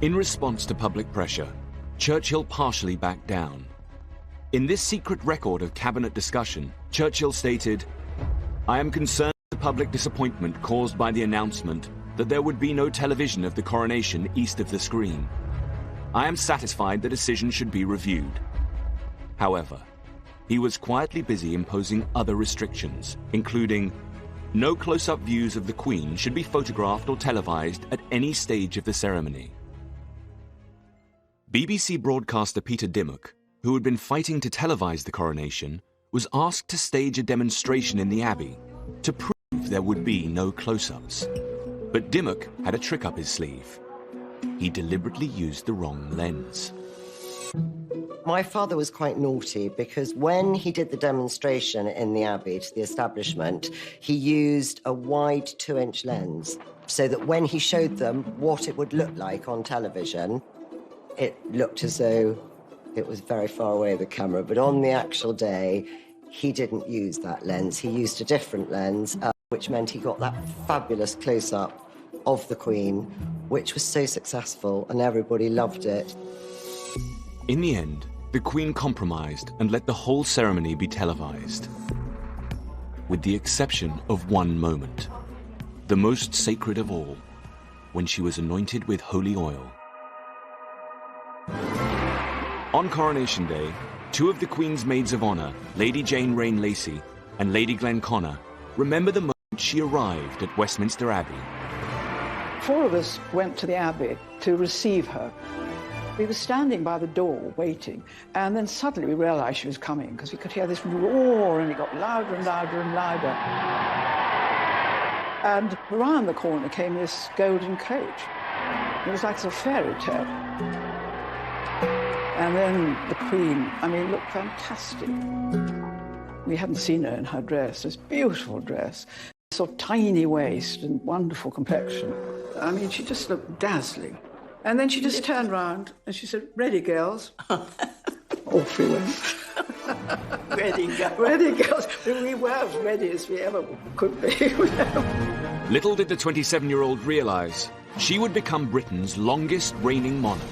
In response to public pressure, Churchill partially backed down. In this secret record of cabinet discussion, Churchill stated, "I am concerned with the public disappointment caused by the announcement that there would be no television of the coronation east of the screen. I am satisfied the decision should be reviewed." However, he was quietly busy imposing other restrictions, including no close-up views of the Queen should be photographed or televised at any stage of the ceremony. BBC broadcaster Peter Dimmock, who had been fighting to televise the coronation, was asked to stage a demonstration in the Abbey to prove there would be no close-ups. But Dimmock had a trick up his sleeve. He deliberately used the wrong lens. My father was quite naughty because when he did the demonstration in the Abbey to the establishment, he used a wide 2-inch lens so that when he showed them what it would look like on television, it looked as though it was very far away of the camera. But on the actual day, he didn't use that lens. He used a different lens, which meant he got that fabulous close-up of the Queen, which was so successful and everybody loved it. In the end, the Queen compromised and let the whole ceremony be televised. With the exception of one moment, the most sacred of all, when she was anointed with holy oil. On Coronation Day, 2 of the Queen's maids of honour, Lady Jane Rain Lacy and Lady Glenconnor, remember the moment she arrived at Westminster Abbey. 4 of us went to the Abbey to receive her. We were standing by the door waiting, and then suddenly we realised she was coming because we could hear this roar and it got louder and louder and louder. And around the corner came this golden coach. It was like a fairy tale. And then the Queen, I mean, looked fantastic. We hadn't seen her in her dress, this beautiful dress, sort of tiny waist and wonderful complexion. I mean, she just looked dazzling. And then she just turned round and she said, "Ready, girls?" Off we went. Ready, girls. Ready, girls. We were as ready as we ever could be. Little did the 27-year-old realise she would become Britain's longest reigning monarch.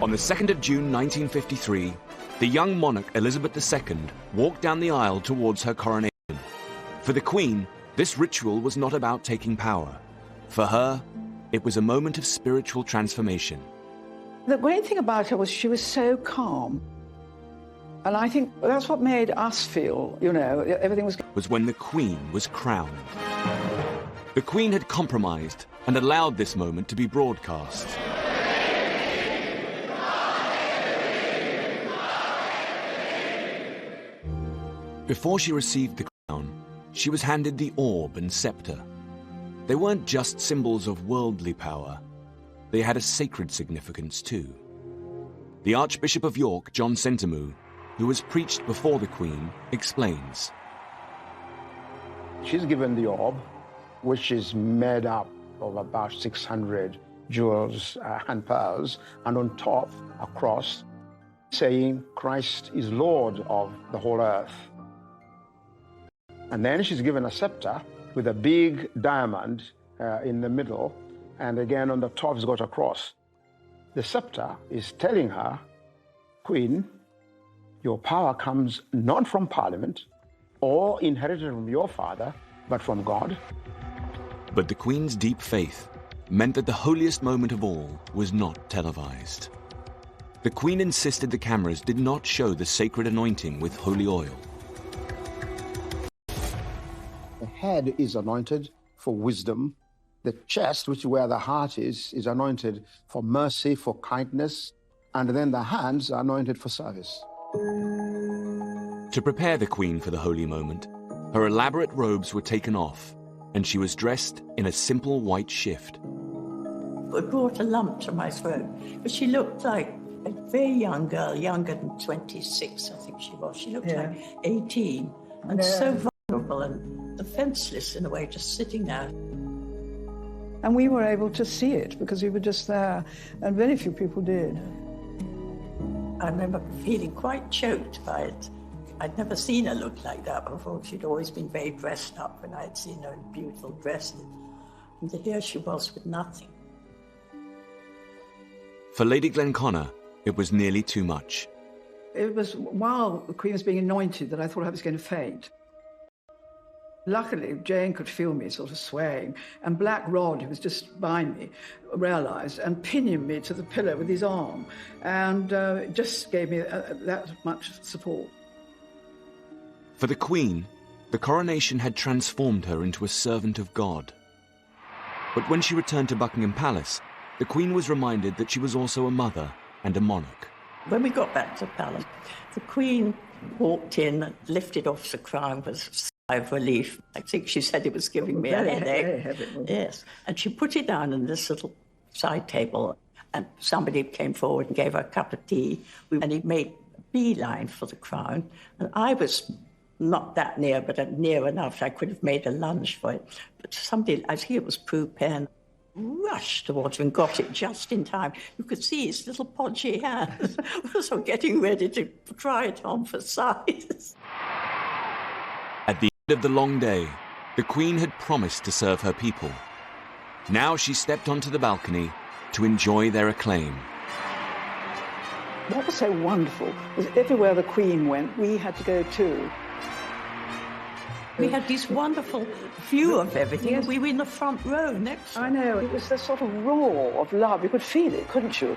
On the 2nd of June 1953, the young monarch Elizabeth II walked down the aisle towards her coronation. For the Queen, this ritual was not about taking power. For her, it was a moment of spiritual transformation. The great thing about her was she was so calm. And I think that's what made us feel, you know, everything was when the Queen was crowned. The Queen had compromised and allowed this moment to be broadcast. Before she received the crown, she was handed the orb and scepter. They weren't just symbols of worldly power. They had a sacred significance too. The Archbishop of York, John Sentamu, who has preached before the Queen, explains. She's given the orb, which is made up of about 600 jewels and pearls, and on top, a cross, saying Christ is Lord of the whole earth. And then she's given a scepter with a big diamond in the middle, and again on the top has got a cross. The scepter is telling her, Queen, your power comes not from Parliament or inherited from your father, but from God. But the Queen's deep faith meant that the holiest moment of all was not televised. The Queen insisted the cameras did not show the sacred anointing with holy oil. head is anointed for wisdom. The chest, which is where the heart is anointed for mercy, for kindness. And then the hands are anointed for service. To prepare the Queen for the holy moment, her elaborate robes were taken off, and she was dressed in a simple white shift. It brought a lump to my throat, but she looked like a very young girl, younger than 26, I think she was. She looked like 18, and so vulnerable and defenseless in a way, just sitting there. And we were able to see it because we were just there, and very few people did. I remember feeling quite choked by it. I'd never seen her look like that before. She'd always been very dressed up when I'd seen her in beautiful dresses. And here she was with nothing. For Lady Glenconnor, it was nearly too much. It was while the Queen was being anointed that I thought I was going to faint. Luckily, Jane could feel me sort of swaying, and Black Rod, who was just behind me, realised and pinioned me to the pillar with his arm, and it just gave me that much support. For the Queen, the coronation had transformed her into a servant of God. But when she returned to Buckingham Palace, the Queen was reminded that she was also a mother and a monarch. When we got back to the palace, the Queen walked in and lifted off the crown with a sigh of relief. I think she said it was giving me a headache. Yes. And she put it down on this little side table, and somebody came forward and gave her a cup of tea, and he made a beeline for the crown, and I was not that near, but near enough. I could have made a lunge for it. But somebody, I think it was Prue Penn, rushed towards him and got it just in time. You could see his little podgy hands also getting ready to try it on for size. At the end of the long day, the Queen had promised to serve her people. Now she stepped onto the balcony to enjoy their acclaim. What was so wonderful was everywhere the Queen went, we had to go too. We had this wonderful view of everything. Yes. We were in the front row next. I know. It was the sort of roar of love. You could feel it, couldn't you?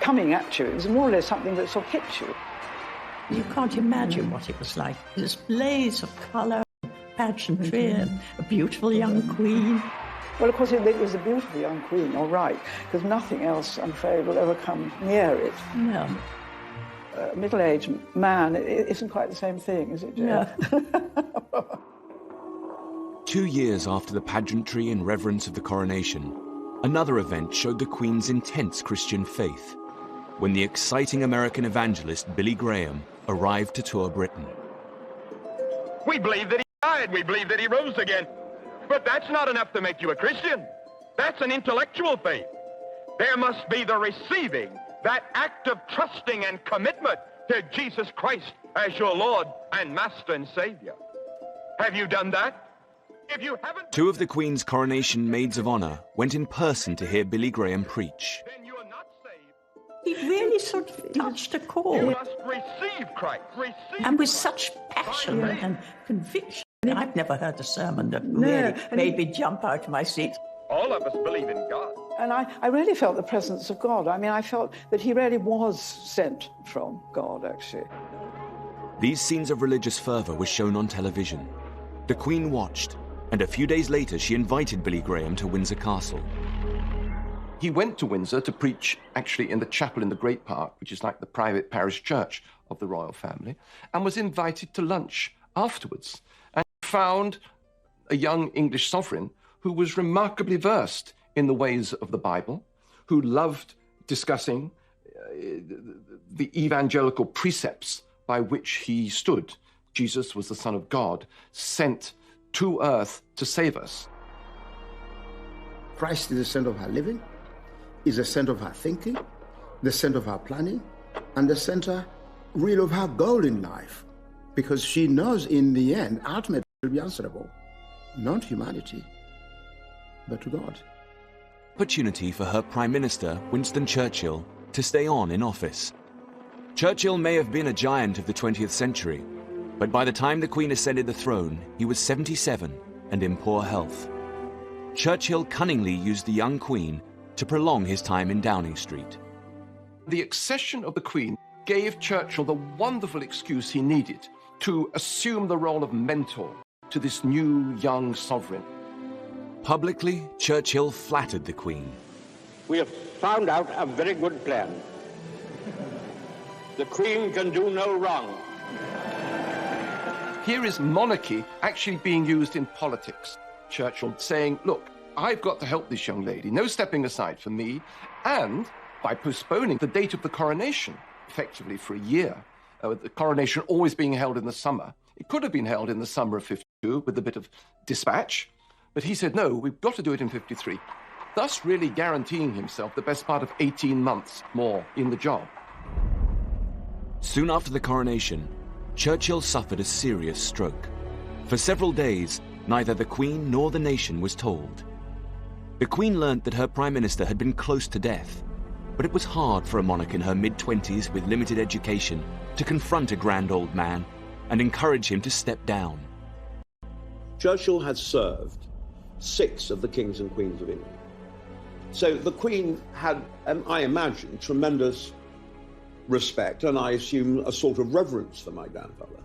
Coming at you. It was more or less something that sort of hit you. You can't imagine what it was like. This blaze of colour, pageantry, and a beautiful young queen. Well, of course, it was a beautiful young queen, all right, because nothing else, I'm afraid, will ever come near it. No. A middle-aged man, it isn't quite the same thing, is it, Jane? No. 2 years after the pageantry and reverence of the coronation, another event showed the Queen's intense Christian faith, when the exciting American evangelist Billy Graham arrived to tour Britain. We believe that he died, we believe that he rose again, but that's not enough to make you a Christian. That's an intellectual faith. There must be the receiving, that act of trusting and commitment to Jesus Christ as your Lord and Master and Savior. Have you done that? If you haven't... 2 of the Queen's coronation maids of honour went in person to hear Billy Graham preach. He really sort of touched a chord. You must receive Christ. And with such passion and conviction. I've never heard a sermon that really made me jump out of my seat. All of us believe in God. And I really felt the presence of God. I mean, I felt that he really was sent from God, actually. These scenes of religious fervour were shown on television. The Queen watched, and a few days later she invited Billy Graham to Windsor Castle. He went to Windsor to preach actually in the chapel in the Great Park, which is like the private parish church of the royal family, and was invited to lunch afterwards, and found a young English sovereign who was remarkably versed in the ways of the Bible, who loved discussing the evangelical precepts by which he stood. Jesus was the Son of God, sent to earth to save us. Christ is the center of our living, is the center of our thinking, the center of our planning, and the center really of her goal in life, because she knows in the end, ultimately, will be answerable, not to humanity, but to God. Opportunity for her Prime Minister, Winston Churchill, to stay on in office. Churchill may have been a giant of the 20th century, but by the time the Queen ascended the throne, he was 77 and in poor health. Churchill cunningly used the young Queen to prolong his time in Downing Street. The accession of the Queen gave Churchill the wonderful excuse he needed to assume the role of mentor to this new young sovereign. Publicly, Churchill flattered the Queen. We have found out a very good plan. The Queen can do no wrong. Here is monarchy actually being used in politics. Churchill saying, look, I've got to help this young lady, no stepping aside for me, and by postponing the date of the coronation, effectively for a year, the coronation always being held in the summer. It could have been held in the summer of 52 with a bit of dispatch, but he said, no, we've got to do it in 53, thus really guaranteeing himself the best part of 18 months more in the job. Soon after the coronation, Churchill suffered a serious stroke. For several days, neither the Queen nor the nation was told. The Queen learnt that her Prime Minister had been close to death, but it was hard for a monarch in her mid-20s with limited education to confront a grand old man and encourage him to step down. Churchill had served 6 of the kings and queens of England. So the Queen had, I imagine, tremendous respect and I assume a sort of reverence for my grandfather.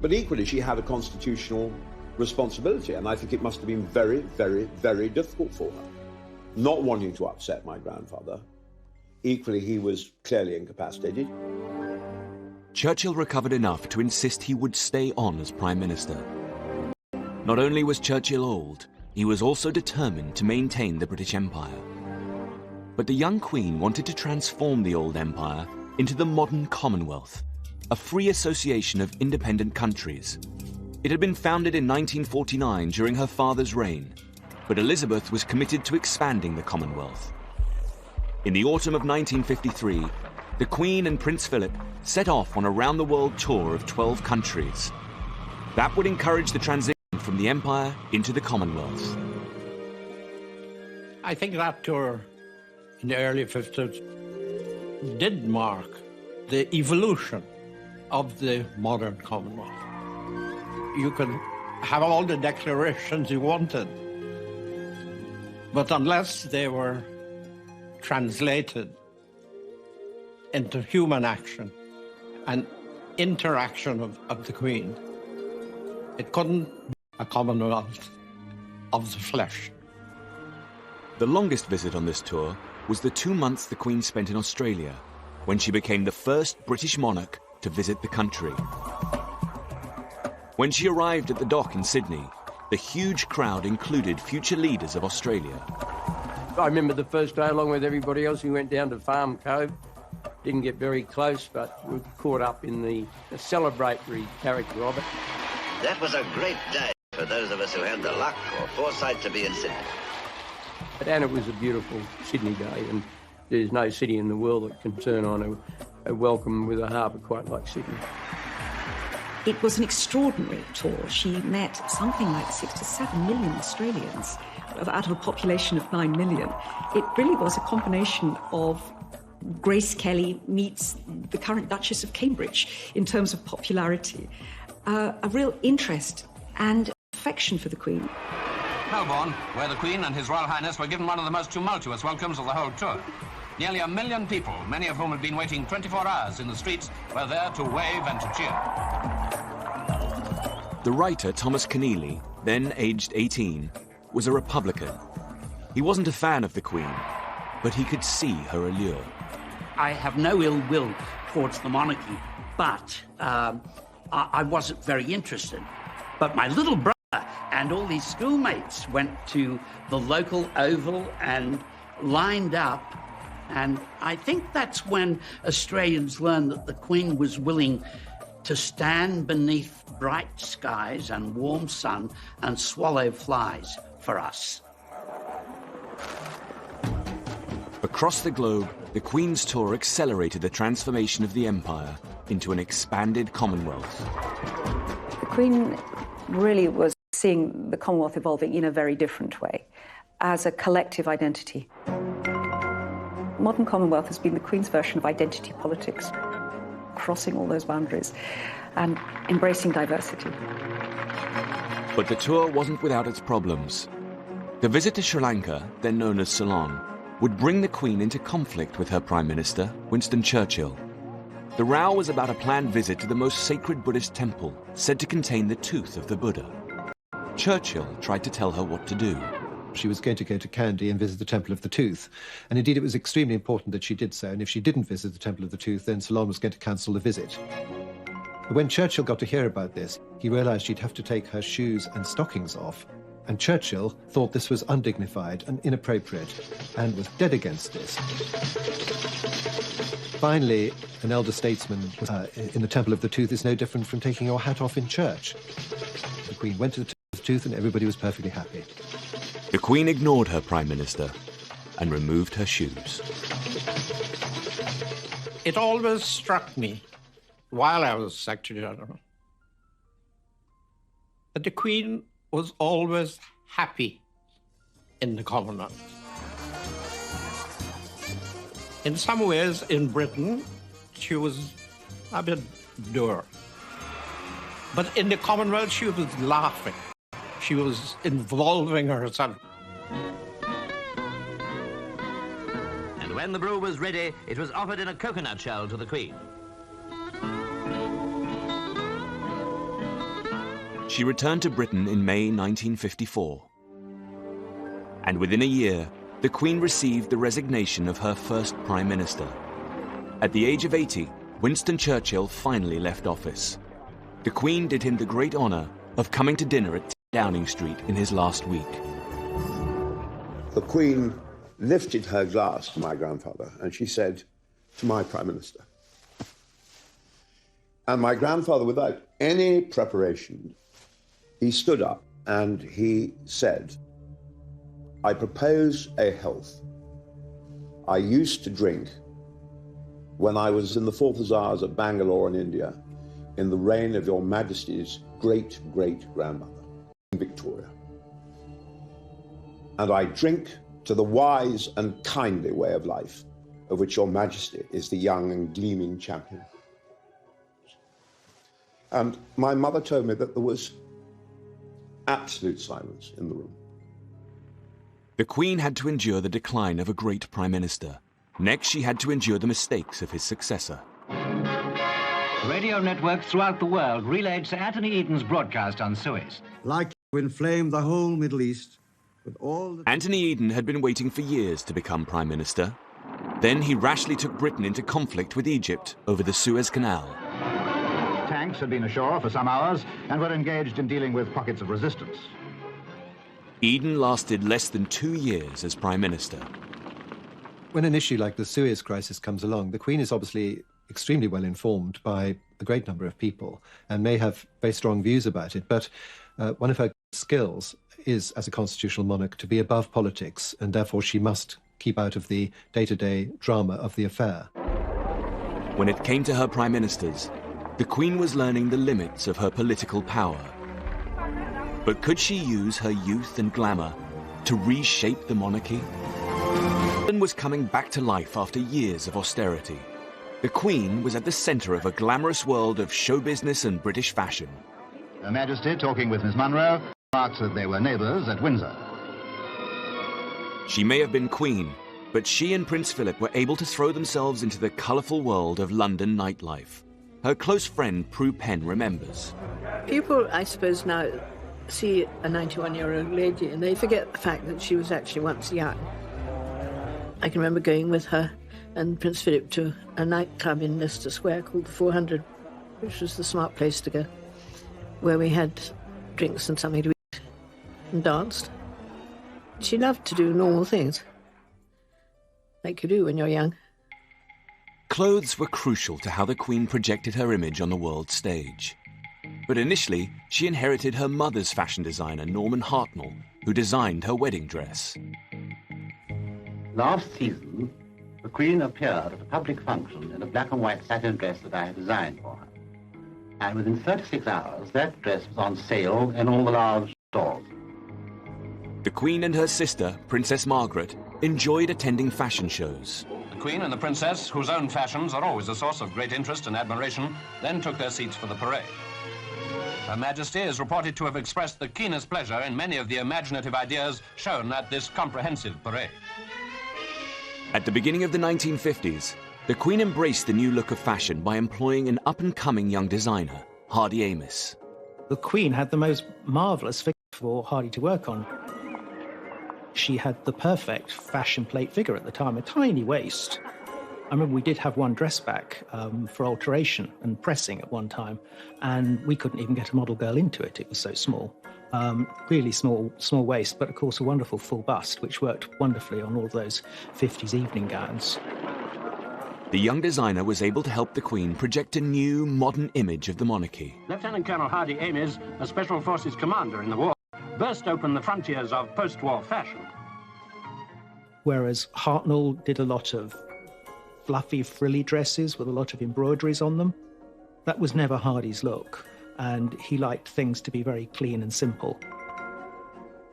But equally, she had a constitutional responsibility, and I think it must have been very, very, very difficult for her, not wanting to upset my grandfather. Equally, he was clearly incapacitated. Churchill recovered enough to insist he would stay on as Prime Minister. Not only was Churchill old, he was also determined to maintain the British Empire. But the young Queen wanted to transform the old empire into the modern Commonwealth, a free association of independent countries. It had been founded in 1949 during her father's reign, but Elizabeth was committed to expanding the Commonwealth. In the autumn of 1953, the Queen and Prince Philip set off on a round-the-world tour of 12 countries. That would encourage the transition from the Empire into the Commonwealth. I think that tour in the early 50s did mark the evolution of the modern Commonwealth. You could have all the declarations you wanted, but unless they were translated into human action and interaction of the Queen, it couldn't be a Commonwealth of the flesh. The longest visit on this tour was the 2 months the Queen spent in Australia, when she became the first British monarch to visit the country. When she arrived at the dock in Sydney, the huge crowd included future leaders of Australia. I remember the first day, along with everybody else, we went down to Farm Cove. Didn't get very close, but we were caught up in the celebratory character of it. That was a great day for those of us who had the luck or foresight to be in Sydney. And it was a beautiful Sydney day, and there's no city in the world that can turn on a welcome with a harbour quite like Sydney. It was an extraordinary tour. She met something like 6 to 7 million Australians out of a population of 9 million. It really was a combination of Grace Kelly meets the current Duchess of Cambridge in terms of popularity, a real interest and affection for the Queen. Melbourne, where the Queen and His Royal Highness were given one of the most tumultuous welcomes of the whole tour. Nearly 1 million people, many of whom had been waiting 24 hours in the streets, were there to wave and to cheer. The writer Thomas Keneally, then aged 18, was a Republican. He wasn't a fan of the Queen, but he could see her allure. I have no ill will towards the monarchy, but I wasn't very interested. But my little brother and all these schoolmates went to the local Oval and lined up. And I think that's when Australians learned that the Queen was willing to stand beneath bright skies and warm sun and swallow flies for us. Across the globe, the Queen's tour accelerated the transformation of the empire into an expanded Commonwealth. The Queen really was seeing the Commonwealth evolving in a very different way, as a collective identity. Modern Commonwealth has been the Queen's version of identity politics, crossing all those boundaries and embracing diversity. But the tour wasn't without its problems. The visit to Sri Lanka, then known as Ceylon, would bring the Queen into conflict with her Prime Minister, Winston Churchill. The row was about a planned visit to the most sacred Buddhist temple, said to contain the tooth of the Buddha. Churchill tried to tell her what to do. She was going to go to Kandy and visit the Temple of the Tooth. And indeed, it was extremely important that she did so. And if she didn't visit the Temple of the Tooth, then Ceylon was going to cancel the visit. But when Churchill got to hear about this, he realized she'd have to take her shoes and stockings off. And Churchill thought this was undignified and inappropriate and was dead against this. Finally, an elder statesman in the Temple of the Tooth is no different from taking your hat off in church. The Queen went to the Temple of the Tooth and everybody was perfectly happy. The Queen ignored her Prime Minister and removed her shoes. It always struck me, while I was Secretary General, that the Queen was always happy in the Commonwealth. In some ways, in Britain, she was a bit dour. But in the Commonwealth, she was laughing. She was involving herself. And when the brew was ready, it was offered in a coconut shell to the Queen. She returned to Britain in May 1954. And within a year, the Queen received the resignation of her first Prime Minister. At the age of 80, Winston Churchill finally left office. The Queen did him the great honour of coming to dinner at Downing Street in his last week. The Queen lifted her glass to my grandfather and she said, "To my Prime Minister." And my grandfather, without any preparation, he stood up and he said, "I propose a health I used to drink when I was in the Fourth Hussars at Bangalore in India in the reign of Your Majesty's great-great-grandmother, Victoria. And I drink to the wise and kindly way of life of which Your Majesty is the young and gleaming champion." And my mother told me that there was absolute silence in the room. The Queen had to endure the decline of a great Prime Minister. Next, she had to endure the mistakes of his successor. Radio networks throughout the world relayed Sir Anthony Eden's broadcast on Suez. Likely to inflame the whole Middle East with all the... Anthony Eden had been waiting for years to become Prime Minister. Then he rashly took Britain into conflict with Egypt over the Suez Canal. Tanks had been ashore for some hours and were engaged in dealing with pockets of resistance. Eden lasted less than 2 years as Prime Minister. When an issue like the Suez crisis comes along, the Queen is obviously extremely well informed by a great number of people and may have very strong views about it, but one of her skills is, as a constitutional monarch, to be above politics, and therefore she must keep out of the day-to-day drama of the affair. When it came to her prime ministers, the Queen was learning the limits of her political power. But could she use her youth and glamour to reshape the monarchy? London was coming back to life after years of austerity. The Queen was at the centre of a glamorous world of show business and British fashion. Her Majesty, talking with Miss Munro, remarks that they were neighbours at Windsor. She may have been Queen, but she and Prince Philip were able to throw themselves into the colourful world of London nightlife. Her close friend Prue Penn remembers. People, I suppose, now see a 91-year-old lady and they forget the fact that she was actually once young. I can remember going with her and Prince Philip to a nightclub in Leicester Square called the 400, which was the smart place to go, where we had drinks and something to eat and danced. She loved to do normal things, like you do when you're young. Clothes were crucial to how the Queen projected her image on the world stage. But initially, she inherited her mother's fashion designer, Norman Hartnell, who designed her wedding dress. Last season, the Queen appeared at a public function in a black and white satin dress that I had designed for her. And within 36 hours, that dress was on sale in all the large stores. The Queen and her sister, Princess Margaret, enjoyed attending fashion shows. The Queen and the Princess, whose own fashions are always a source of great interest and admiration, then took their seats for the parade. Her Majesty is reported to have expressed the keenest pleasure in many of the imaginative ideas shown at this comprehensive parade. At the beginning of the 1950s, the Queen embraced the new look of fashion by employing an up-and-coming young designer, Hardy Amis. The Queen had the most marvellous figure for Hardy to work on. She had the perfect fashion plate figure at the time, a tiny waist. I remember we did have one dress back for alteration and pressing at one time, and we couldn't even get a model girl into it. It was so small. Really small waist, but of course a wonderful full bust, which worked wonderfully on all those 50s evening gowns. The young designer was able to help the Queen project a new, modern image of the monarchy. Lieutenant Colonel Hardy Ames, a Special Forces commander in the war, burst open the frontiers of post-war fashion. Whereas Hartnell did a lot of fluffy, frilly dresses with a lot of embroideries on them. That was never Hardy's look, and he liked things to be very clean and simple.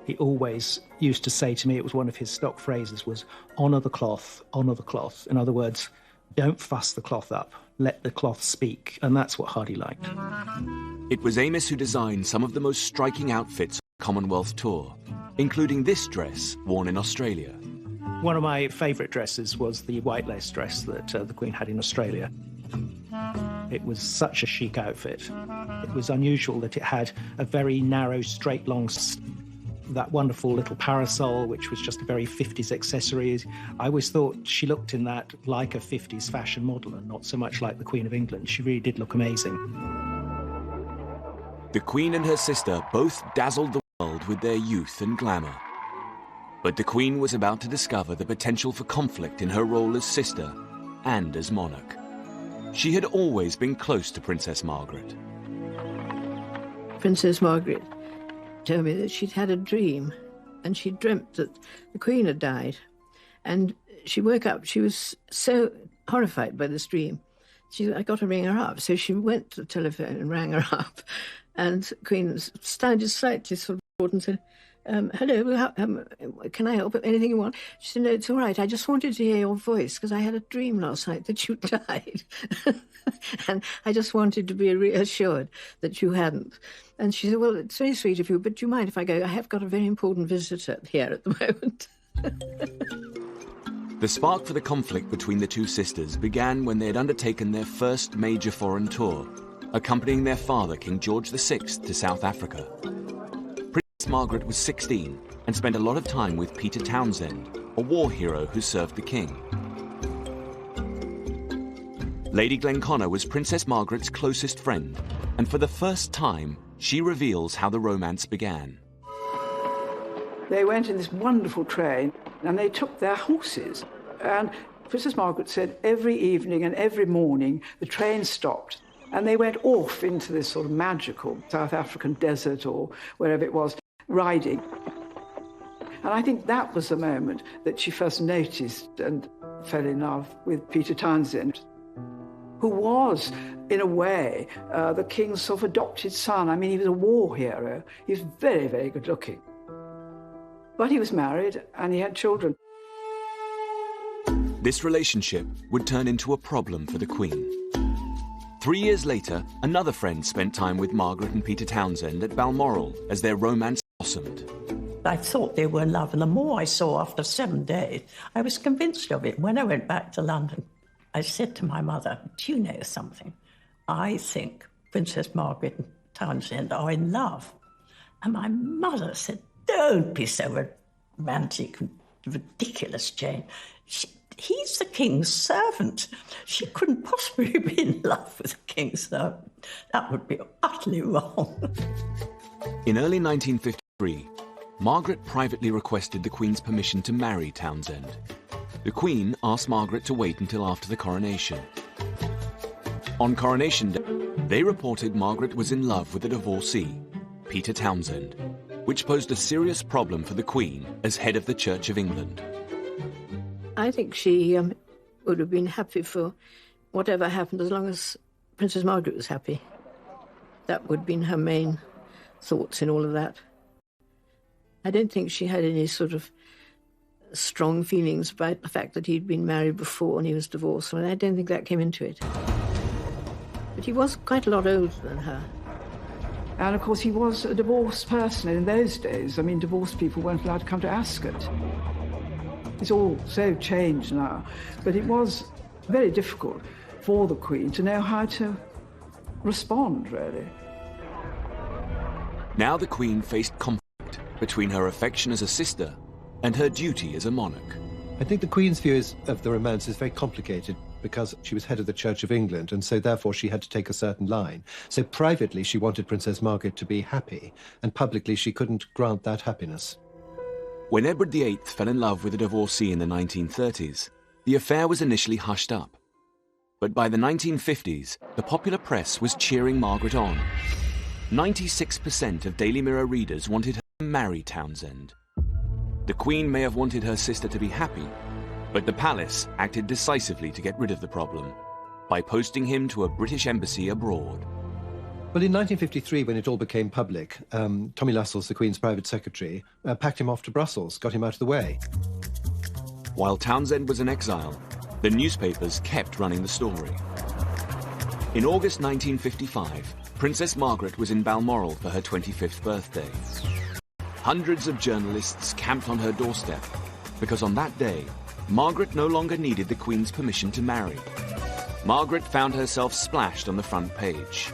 He always used to say to me, it was one of his stock phrases, was honour the cloth, honour the cloth. In other words, don't fuss the cloth up, let the cloth speak, and that's what Hardy liked. It was Ames who designed some of the most striking outfits on the Commonwealth tour, including this dress worn in Australia. One of my favourite dresses was the white lace dress that the Queen had in Australia. It was such a chic outfit. It was unusual that it had a very narrow, straight, long, that wonderful little parasol, which was just a very 50s accessory. I always thought she looked in that like a 50s fashion model and not so much like the Queen of England. She really did look amazing. The Queen and her sister both dazzled the world with their youth and glamour. But the Queen was about to discover the potential for conflict in her role as sister and as monarch. She had always been close to Princess Margaret. Princess Margaret told me that she'd had a dream, and she dreamt that the Queen had died. And she woke up, she was so horrified by this dream. I got to ring her up. So she went to the telephone and rang her up. And the Queen sounded slightly sort of bored and said, hello, can I help? Anything you want? She said, no, it's all right. I just wanted to hear your voice because I had a dream last night that you died. And I just wanted to be reassured that you hadn't. And she said, well, it's very sweet of you, but do you mind if I go? I have got a very important visitor here at the moment. The spark for the conflict between the two sisters began when they had undertaken their first major foreign tour, accompanying their father, King George VI, to South Africa. Princess Margaret was 16 and spent a lot of time with Peter Townsend, a war hero who served the king. Lady Glenconnor was Princess Margaret's closest friend, and for the first time, she reveals how the romance began. They went in this wonderful train, and they took their horses. And Princess Margaret said every evening and every morning the train stopped, and they went off into this sort of magical South African desert or wherever it was, riding. And I think that was the moment that she first noticed and fell in love with Peter Townsend, who was, in a way, the king's sort of adopted son. I mean, he was a war hero. He was very, very good looking. But he was married and he had children. This relationship would turn into a problem for the Queen. 3 years later, another friend spent time with Margaret and Peter Townsend at Balmoral as their romance blossomed. I thought they were in love, and the more I saw after 7 days, I was convinced of it. When I went back to London, I said to my mother, do you know something? I think Princess Margaret and Townsend are in love. And my mother said, don't be so romantic and ridiculous, Jane. He's the king's servant. She couldn't possibly be in love with the king's servant. That would be utterly wrong. In early 1953, Margaret privately requested the Queen's permission to marry Townsend. The Queen asked Margaret to wait until after the coronation. On Coronation Day, they reported Margaret was in love with a divorcee, Peter Townsend, which posed a serious problem for the Queen as head of the Church of England. I think she would have been happy for whatever happened as long as Princess Margaret was happy. That would have been her main thoughts in all of that. I don't think she had any sort of strong feelings about the fact that he'd been married before and he was divorced. I don't think that came into it. But he was quite a lot older than her. And of course he was a divorced person in those days. I mean, divorced people weren't allowed to come to Ascot. It's all so changed now. But it was very difficult for the Queen to know how to respond, really. Now the Queen faced conflict between her affection as a sister and her duty as a monarch. I think the Queen's view of the romance is very complicated because she was head of the Church of England, and so therefore she had to take a certain line. So privately she wanted Princess Margaret to be happy, and publicly she couldn't grant that happiness. When Edward VIII fell in love with a divorcee in the 1930s, the affair was initially hushed up. But by the 1950s, the popular press was cheering Margaret on. 96% of Daily Mirror readers wanted her to marry Townsend. The Queen may have wanted her sister to be happy, but the palace acted decisively to get rid of the problem by posting him to a British embassy abroad. Well, in 1953, when it all became public, Tommy Lascelles, the Queen's private secretary, packed him off to Brussels, got him out of the way. While Townsend was in exile, the newspapers kept running the story. In August 1955, Princess Margaret was in Balmoral for her 25th birthday. Hundreds of journalists camped on her doorstep because on that day, Margaret no longer needed the Queen's permission to marry. Margaret found herself splashed on the front page.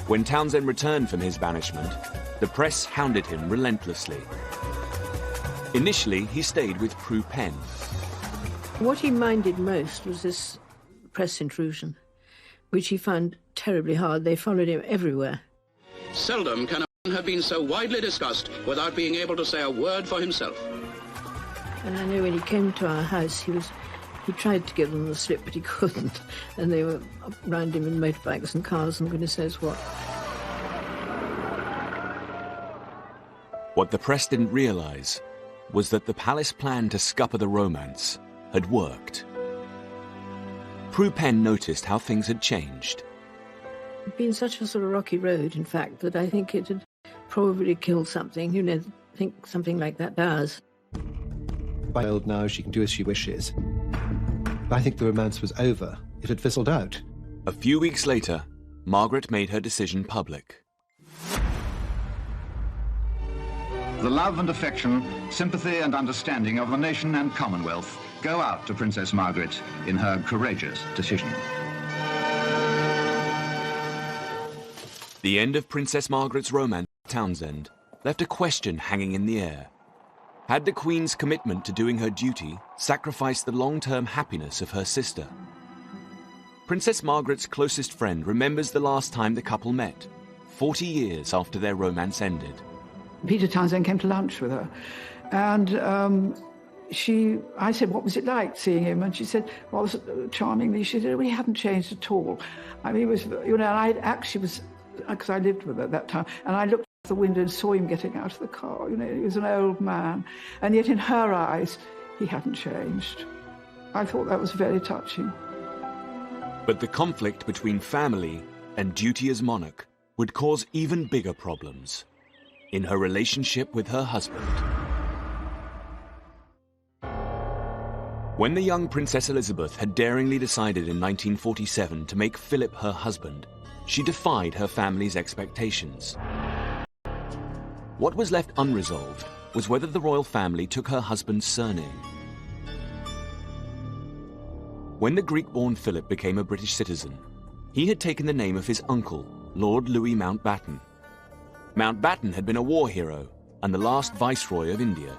When Townsend returned from his banishment, the press hounded him relentlessly. Initially, he stayed with Prue Penn. What he minded most was this press intrusion, which he found terribly hard. They followed him everywhere. Seldom can a man have been so widely discussed without being able to say a word for himself. And I know when he came to our house, he tried to give them the slip, but he couldn't. And they were round him in motorbikes and cars and goodness knows what. What the press didn't realise was that the palace plan to scupper the romance had worked. Prue Penn noticed how things had changed. It'd been such a sort of rocky road, in fact, that I think it had probably killed something. You know, I think something like that does. By old now, she can do as she wishes. But I think the romance was over. It had fizzled out. A few weeks later, Margaret made her decision public. The love and affection, sympathy and understanding of the nation and Commonwealth go out to Princess Margaret in her courageous decision. The end of Princess Margaret's romance with Townsend left a question hanging in the air. Had the Queen's commitment to doing her duty sacrificed the long-term happiness of her sister? Princess Margaret's closest friend remembers the last time the couple met, 40 years after their romance ended. Peter Townsend came to lunch with her, and I said, what was it like seeing him? And she said, well, charmingly, she said, well, he hadn't changed at all. I mean, he was, you know, and I actually was, because I lived with her at that time, and I looked out the window and saw him getting out of the car. You know, he was an old man, and yet in her eyes, he hadn't changed. I thought that was very touching. But the conflict between family and duty as monarch would cause even bigger problems in her relationship with her husband. When the young Princess Elizabeth had daringly decided in 1947 to make Philip her husband, she defied her family's expectations. What was left unresolved was whether the royal family took her husband's surname. When the Greek-born Philip became a British citizen, he had taken the name of his uncle, Lord Louis Mountbatten. Mountbatten had been a war hero and the last Viceroy of India.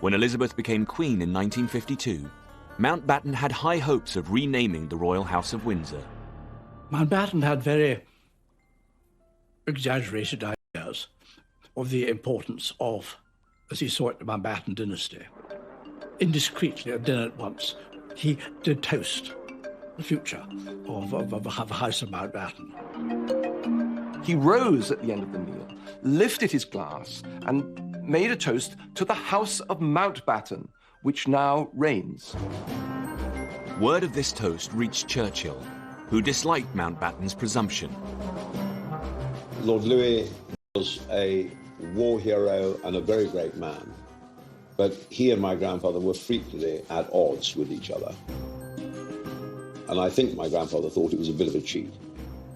When Elizabeth became Queen in 1952, Mountbatten had high hopes of renaming the Royal House of Windsor. Mountbatten had very exaggerated ideas of the importance of, as he saw it, the Mountbatten dynasty. Indiscreetly at dinner once, he did toast the future of the House of Mountbatten. He rose at the end of the meal, lifted his glass, and made a toast to the House of Mountbatten, which now reigns. Word of this toast reached Churchill, who disliked Mountbatten's presumption. Lord Louis was a war hero and a very great man, but he and my grandfather were frequently at odds with each other. And I think my grandfather thought it was a bit of a cheat,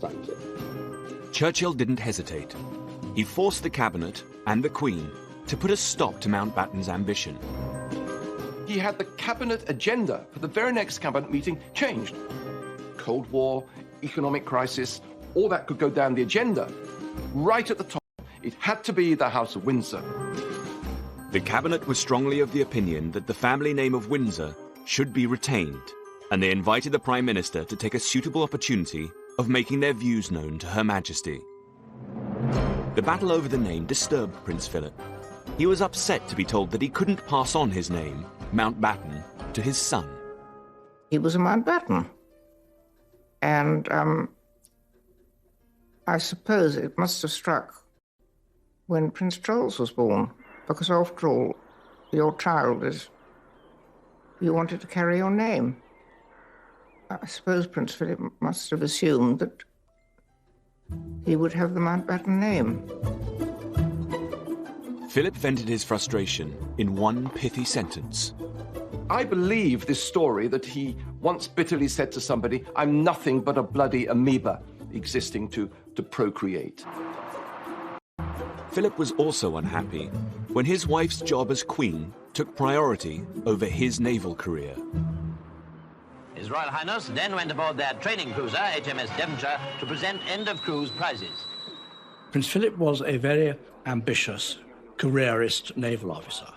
frankly. Churchill didn't hesitate. He forced the cabinet and the Queen to put a stop to Mountbatten's ambition. He had the cabinet agenda for the very next cabinet meeting changed. Cold War, economic crisis, all that could go down the agenda. Right at the top, It had to be the House of Windsor. The cabinet was strongly of the opinion that the family name of Windsor should be retained, and they invited the Prime Minister to take a suitable opportunity of making their views known to Her Majesty. The battle over the name disturbed Prince Philip. He was upset to be told that he couldn't pass on his name, Mountbatten, to his son. He was a Mountbatten. And I suppose it must have struck when Prince Charles was born, because after all, your child is, you wanted to carry your name. I suppose Prince Philip must have assumed that he would have the Mountbatten name. Philip vented his frustration in one pithy sentence. I believe this story that he once bitterly said to somebody, "I'm nothing but a bloody amoeba existing to procreate." Philip was also unhappy when his wife's job as Queen took priority over his naval career. His Royal Highness then went aboard their training cruiser, HMS Devonshire, to present end-of-cruise prizes. Prince Philip was a very ambitious, careerist naval officer.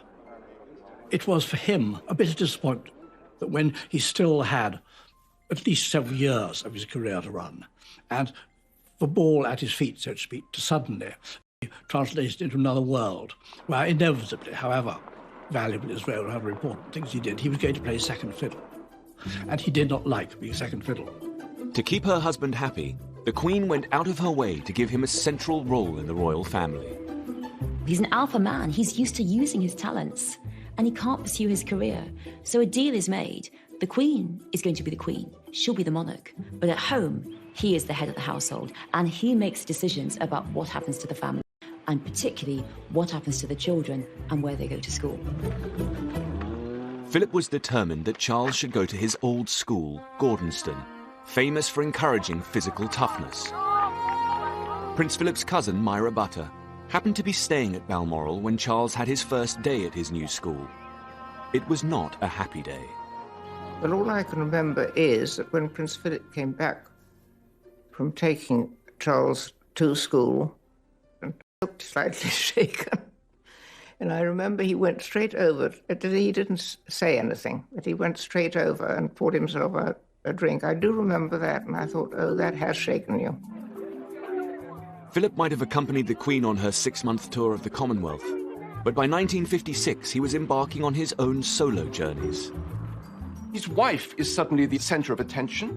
It was for him a bitter disappointment that when he still had at least several years of his career to run, and the ball at his feet, so to speak, to suddenly be translated into another world, where inevitably, however valuable his role, however important things he did, he was going to play second fiddle. And he did not like being second fiddle. To keep her husband happy, the Queen went out of her way to give him a central role in the royal family. He's an alpha man. He's used to using his talents, and he can't pursue his career. So a deal is made. The Queen is going to be the Queen. She'll be the monarch. But at home, he is the head of the household, and he makes decisions about what happens to the family, and particularly what happens to the children and where they go to school. Philip was determined that Charles should go to his old school, Gordonston, famous for encouraging physical toughness. Prince Philip's cousin, Myra Butter, happened to be staying at Balmoral when Charles had his first day at his new school. It was not a happy day. But all I can remember is that when Prince Philip came back from taking Charles to school, and looked slightly shaken. And I remember he went straight over, he didn't say anything, but he went straight over and poured himself a drink. I do remember that, and I thought, oh, that has shaken you. Philip might have accompanied the Queen on her 6-month tour of the Commonwealth, but by 1956 he was embarking on his own solo journeys. His wife is suddenly the centre of attention.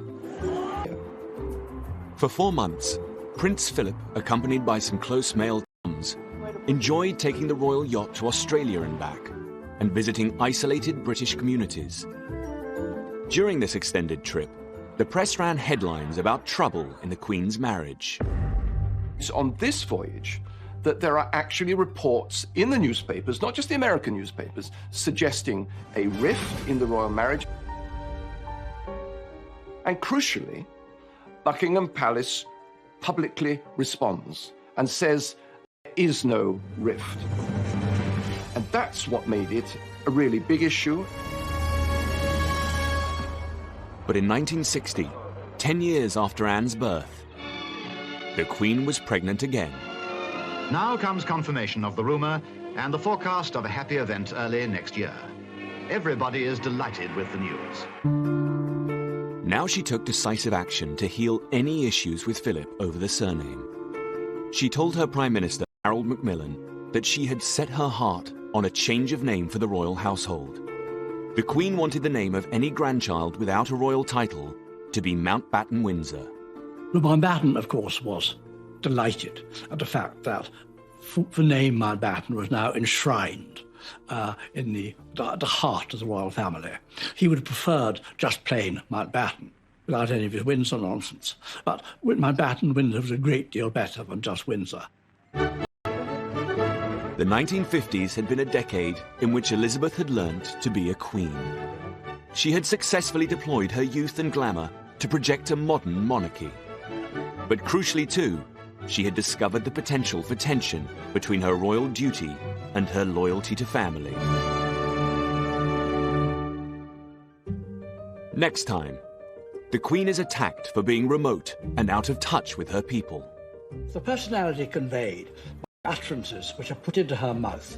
For 4 months, Prince Philip, accompanied by some close male chums, enjoyed taking the royal yacht to Australia and back, and visiting isolated British communities. During this extended trip, the press ran headlines about trouble in the Queen's marriage. It's on this voyage that there are actually reports in the newspapers, not just the American newspapers, suggesting a rift in the royal marriage. And crucially, Buckingham Palace publicly responds and says there is no rift. And that's what made it a really big issue. But in 1960, 10 years after Anne's birth, the Queen was pregnant again. Now comes confirmation of the rumour and the forecast of a happy event early next year. Everybody is delighted with the news. Now she took decisive action to heal any issues with Philip over the surname. She told her Prime Minister, Harold Macmillan, that she had set her heart on a change of name for the royal household. The Queen wanted the name of any grandchild without a royal title to be Mountbatten Windsor. Lord Mountbatten, of course, was delighted at the fact that the name Mountbatten was now enshrined in the heart of the royal family. He would have preferred just plain Mountbatten, without any of his Windsor nonsense. But Mountbatten Windsor was a great deal better than just Windsor. The 1950s had been a decade in which Elizabeth had learnt to be a queen. She had successfully deployed her youth and glamour to project a modern monarchy. But crucially too, she had discovered the potential for tension between her royal duty and her loyalty to family. Next time, the Queen is attacked for being remote and out of touch with her people. The personality conveyed utterances which are put into her mouth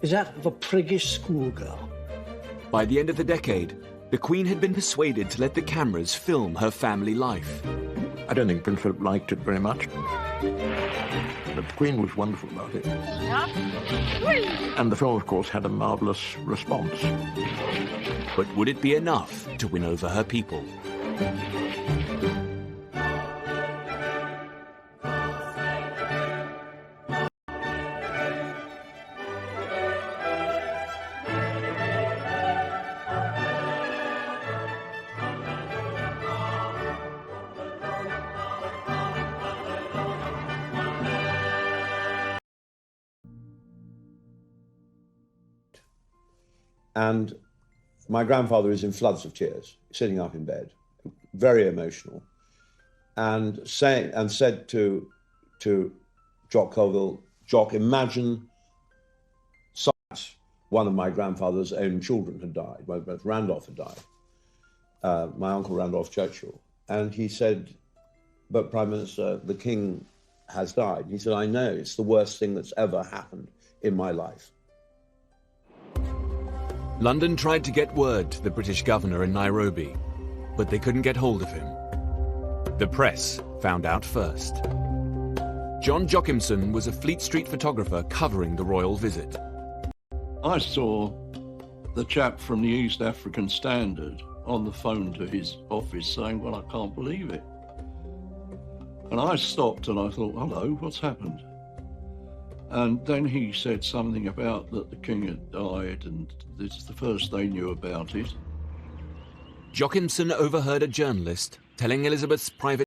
is that of a priggish schoolgirl. By the end of the decade, the Queen had been persuaded to let the cameras film her family life. I don't think Prince Philip liked it very much. But the Queen was wonderful about it. And the film, of course, had a marvellous response. But would it be enough to win over her people? And my grandfather is in floods of tears, sitting up in bed, very emotional, and said to Jock Colville, "Jock, imagine one of my grandfather's own children had died. Both Randolph had died, my uncle Randolph Churchill." And he said, "But Prime Minister, the King has died." He said, "I know, it's the worst thing that's ever happened in my life." London tried to get word to the British governor in Nairobi, but they couldn't get hold of him. The press found out first. John Jockimson was a Fleet Street photographer covering the royal visit. I saw the chap from the East African Standard on the phone to his office saying, "Well, I can't believe it." And I stopped and I thought, hello, what's happened? And then he said something about that the King had died, and this is the first they knew about it. Jockimson overheard a journalist telling Elizabeth's private